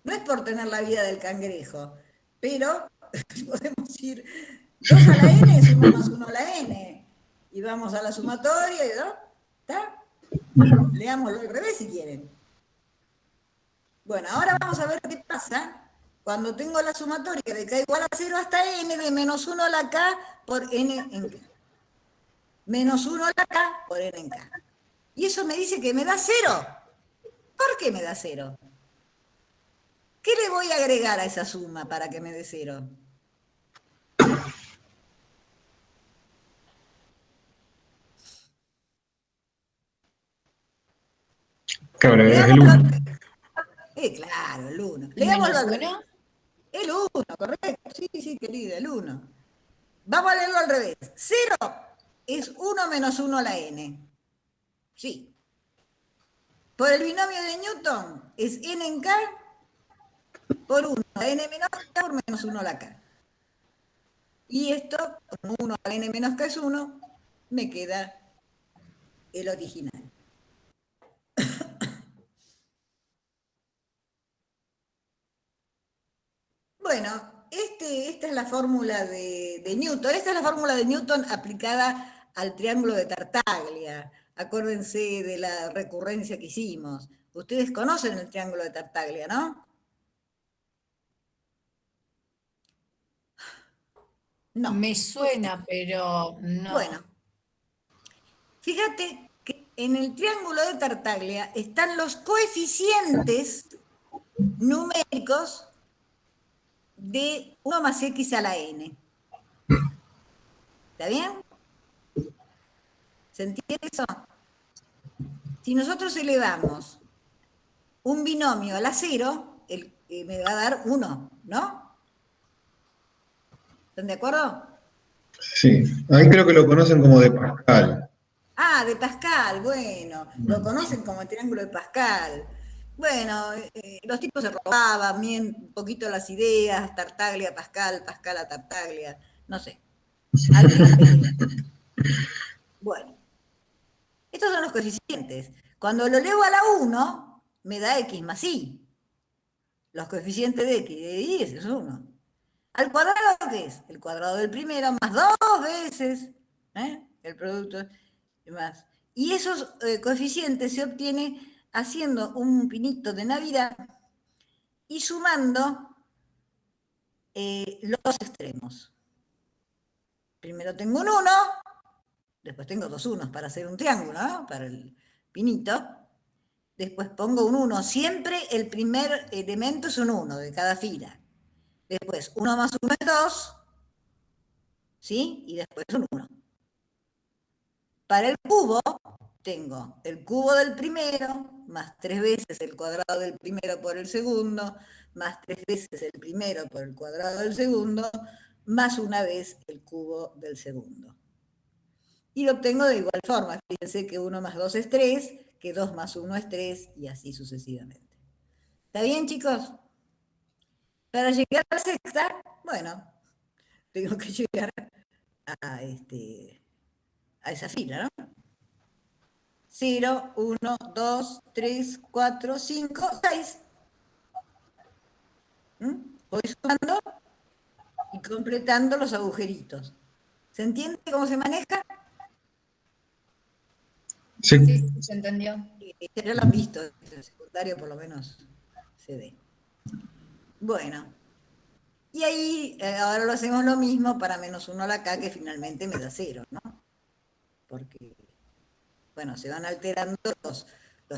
[SPEAKER 1] No es por tener la vida del cangrejo, pero podemos ir 2 a la n es 1 más 1 a la n. Y vamos a la sumatoria, ¿no? ¿Está? Leámoslo al revés si quieren. Bueno, ahora vamos a ver qué pasa cuando tengo la sumatoria de k igual a 0 hasta n de menos 1 a la k por n en k. Menos 1 a la k por n en k. Y eso me dice que me da 0. ¿Por qué me da 0? ¿Qué le voy a agregar a esa suma para que me dé 0?
[SPEAKER 8] Claro, es el 1.
[SPEAKER 1] Claro, el 1.
[SPEAKER 5] ¿Menos
[SPEAKER 1] Leámoslo al
[SPEAKER 5] 1?
[SPEAKER 1] revés. El 1, correcto. Sí, querida, el 1. Vamos a leerlo al revés. 0 es 1 menos 1 a la n. Sí. Por el binomio de Newton es n en k por 1 a n menos k por menos 1 a la k. Y esto, como 1 a la n menos k es 1, me queda el original. Bueno, esta es la fórmula de Newton. Esta es la fórmula de Newton aplicada al triángulo de Tartaglia. Acuérdense de la recurrencia que hicimos. Ustedes conocen el triángulo de Tartaglia, ¿no? No.
[SPEAKER 5] Me suena, pero no.
[SPEAKER 1] Bueno, fíjate que en el triángulo de Tartaglia están los coeficientes numéricos de 1 más x a la n. ¿Está bien? ¿Se entiende eso? Si nosotros elevamos un binomio a la 0, me va a dar 1, ¿no? ¿Están de acuerdo?
[SPEAKER 8] Sí, ahí creo que lo conocen como de Pascal.
[SPEAKER 1] Ah, de Pascal, bueno, lo conocen como el triángulo de Pascal. Bueno, los tipos se robaban bien un poquito las ideas, Tartaglia, Pascal, Pascal a Tartaglia, no sé. Bueno, estos son los coeficientes. Cuando lo elevo a la 1, me da x más y. Los coeficientes de x y de y es 1. ¿Al cuadrado qué es? El cuadrado del primero más 2 veces el producto y más. Y esos coeficientes se obtienen haciendo un pinito de Navidad y sumando los extremos. Primero tengo un 1, después tengo 2 unos para hacer un triángulo, ¿no? Para el pinito. Después pongo un 1. Siempre el primer elemento es un 1 de cada fila. Después 1 más 1 es 2. ¿Sí? Y después un 1. Para el cubo, tengo el cubo del primero, más 3 veces el cuadrado del primero por el segundo, más 3 veces el primero por el cuadrado del segundo, más una vez el cubo del segundo. Y lo obtengo de igual forma. Fíjense que 1 más 2 es 3, que 2 más 1 es 3, y así sucesivamente. ¿Está bien, chicos? Para llegar a la sexta, bueno, tengo que llegar a esa fila, ¿no? 0, 1, 2, 3, 4, 5, 6. Voy sumando y completando los agujeritos. ¿Se entiende cómo se maneja?
[SPEAKER 8] Sí.
[SPEAKER 2] Sí, se entendió.
[SPEAKER 1] Ya lo han visto, en el secundario por lo menos se ve. Bueno, y ahí ahora lo hacemos lo mismo para menos 1 a la K, que finalmente me da 0, ¿no? Porque, bueno, se van alterando los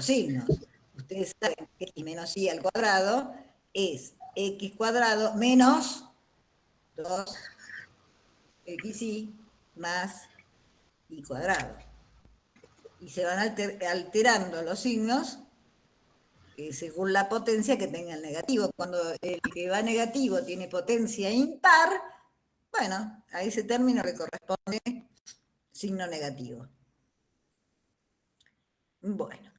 [SPEAKER 1] signos. Ustedes saben que x menos y al cuadrado es x cuadrado menos 2xy más y cuadrado. Y se van alterando los signos según la potencia que tenga el negativo. Cuando el que va negativo tiene potencia impar, bueno, a ese término le corresponde signo negativo. Bueno.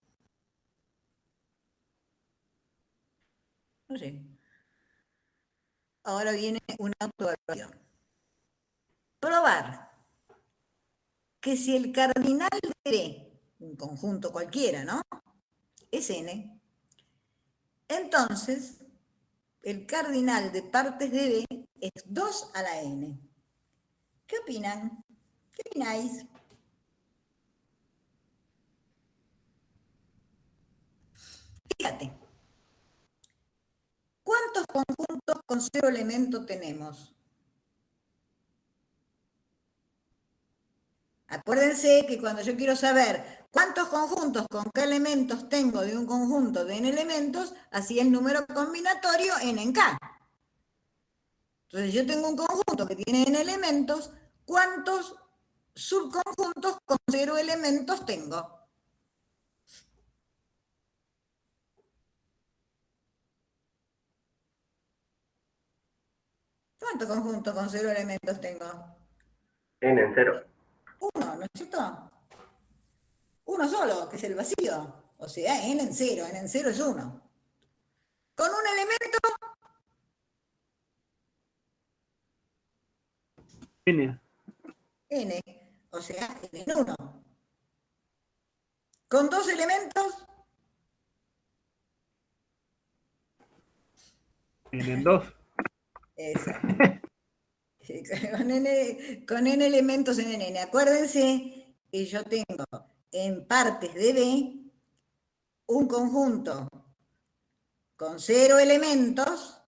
[SPEAKER 1] No sé. Ahora viene una autoevaluación. Probar que si el cardinal de B, un conjunto cualquiera, ¿no? Es n. Entonces, el cardinal de partes de B es 2 a la n. ¿Qué opinan? ¿Qué opináis? Fíjate. ¿Cuántos conjuntos con 0 elementos tenemos? Acuérdense que cuando yo quiero saber cuántos conjuntos con qué elementos tengo de un conjunto de n elementos, así el número combinatorio n en k. Entonces yo tengo un conjunto que tiene n elementos, ¿cuántos subconjuntos con 0 elementos tengo? ¿Cuántos conjuntos con 0 elementos tengo?
[SPEAKER 7] N en 0.
[SPEAKER 1] 1, ¿no es cierto? Uno solo, que es el vacío. O sea, n en 0 es 1. Con un elemento, n, o sea, n en 1. Con 2 elementos,
[SPEAKER 4] N en 2.
[SPEAKER 1] exacto. Con n elementos en n. Acuérdense que yo tengo en partes de B un conjunto con 0 elementos,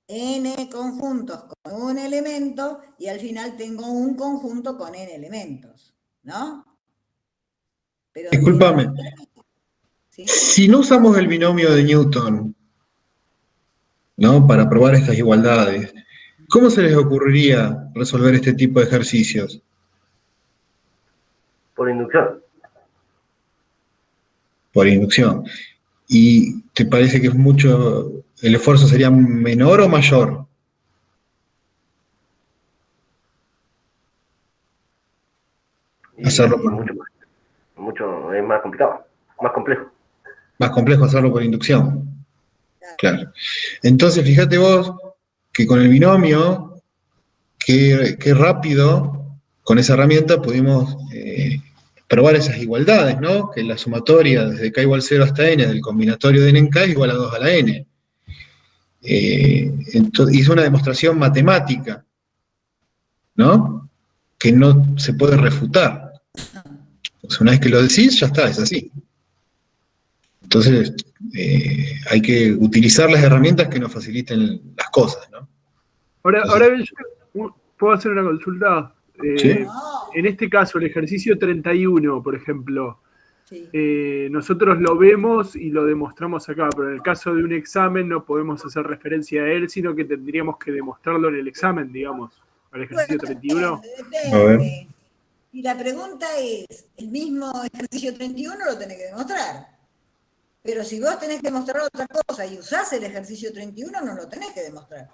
[SPEAKER 1] n conjuntos con un elemento, y al final tengo un conjunto con n elementos, ¿no? Pero
[SPEAKER 8] Discúlpame.
[SPEAKER 1] ¿sí?
[SPEAKER 8] Si no usamos el binomio de Newton, ¿no? Para probar estas igualdades, ¿cómo se les ocurriría resolver este tipo de ejercicios?
[SPEAKER 7] Por inducción.
[SPEAKER 8] Por inducción. ¿Y te parece que es mucho, el esfuerzo sería menor o mayor?
[SPEAKER 7] Y
[SPEAKER 8] Hacerlo por-
[SPEAKER 7] mucho, es más complicado, más complejo.
[SPEAKER 8] Más complejo hacerlo por inducción. Claro. Entonces, fíjate vos que con el binomio, qué rápido con esa herramienta pudimos probar esas igualdades, ¿no? Que la sumatoria desde k igual 0 hasta n del combinatorio de n en k es igual a 2 a la n. Hizo una demostración matemática, ¿no? Que no se puede refutar. Entonces, una vez que lo decís, ya está, es así. Entonces, hay que utilizar las herramientas que nos faciliten las cosas, ¿no?
[SPEAKER 4] Ahora yo puedo hacer una consulta.
[SPEAKER 8] ¿Sí?
[SPEAKER 4] En este caso, el ejercicio 31, por ejemplo,
[SPEAKER 1] Sí.
[SPEAKER 4] nosotros lo vemos y lo demostramos acá, pero en el caso de un examen no podemos hacer referencia a él, sino que tendríamos que demostrarlo en el examen, digamos, al ejercicio 31.
[SPEAKER 1] Depende. Y la pregunta es, el mismo ejercicio 31 lo tenés que demostrar. Pero si vos tenés que demostrar otra cosa y usás el ejercicio 31, no lo tenés que demostrar.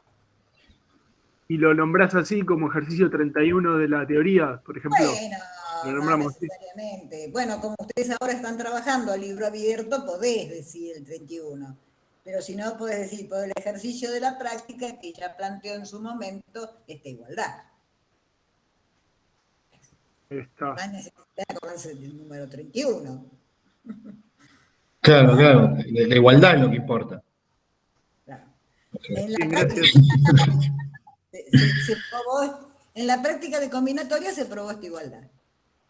[SPEAKER 4] Y lo nombrás así como ejercicio 31 de la teoría, por ejemplo.
[SPEAKER 1] Bueno,
[SPEAKER 4] Lo
[SPEAKER 1] no
[SPEAKER 4] nombramos así.
[SPEAKER 1] necesariamente. Bueno, como ustedes ahora están trabajando a libro abierto, podés decir el 31. Pero si no, podés decir por el ejercicio de la práctica que ya planteó en su momento esta igualdad.
[SPEAKER 4] Está.
[SPEAKER 1] No hay necesidad de acordarse del número 31.
[SPEAKER 8] Claro, claro. La igualdad es lo que importa.
[SPEAKER 1] Claro. En la
[SPEAKER 4] Bien,
[SPEAKER 1] práctica,
[SPEAKER 4] gracias.
[SPEAKER 1] en la práctica de combinatoria se probó esta igualdad.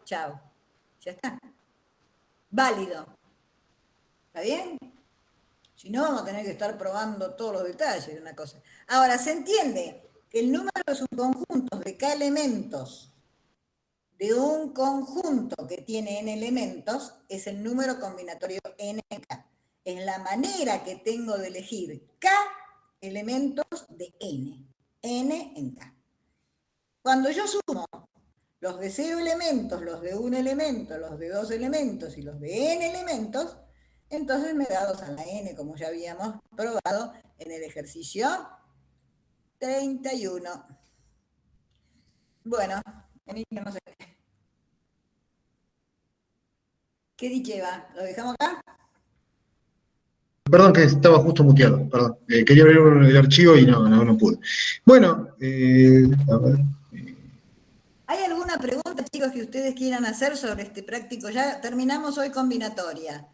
[SPEAKER 1] Chao. Ya está. Válido. ¿Está bien? Si no, vamos a tener que estar probando todos los detalles de una cosa. Ahora, se entiende que el número de subconjuntos de k elementos de un conjunto que tiene n elementos es el número combinatorio nk. Es la manera que tengo de elegir k elementos de n. N en k. Cuando yo sumo los de 0 elementos, los de 1 elemento, los de 2 elementos y los de n elementos, entonces me da 2 a la n, como ya habíamos probado en el ejercicio 31. Bueno, no sé qué. ¿Qué dice Eva? ¿Lo dejamos acá?
[SPEAKER 8] Perdón que estaba justo muteado, perdón. Quería abrir el archivo y no pude. Bueno, a ver.
[SPEAKER 1] ¿Hay alguna pregunta, chicos, que ustedes quieran hacer sobre este práctico? Ya terminamos hoy combinatoria.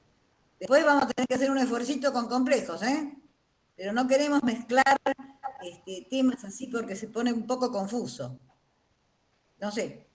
[SPEAKER 1] Después vamos a tener que hacer un esfuercito con complejos, ¿eh? Pero no queremos mezclar temas así porque se pone un poco confuso. No sé.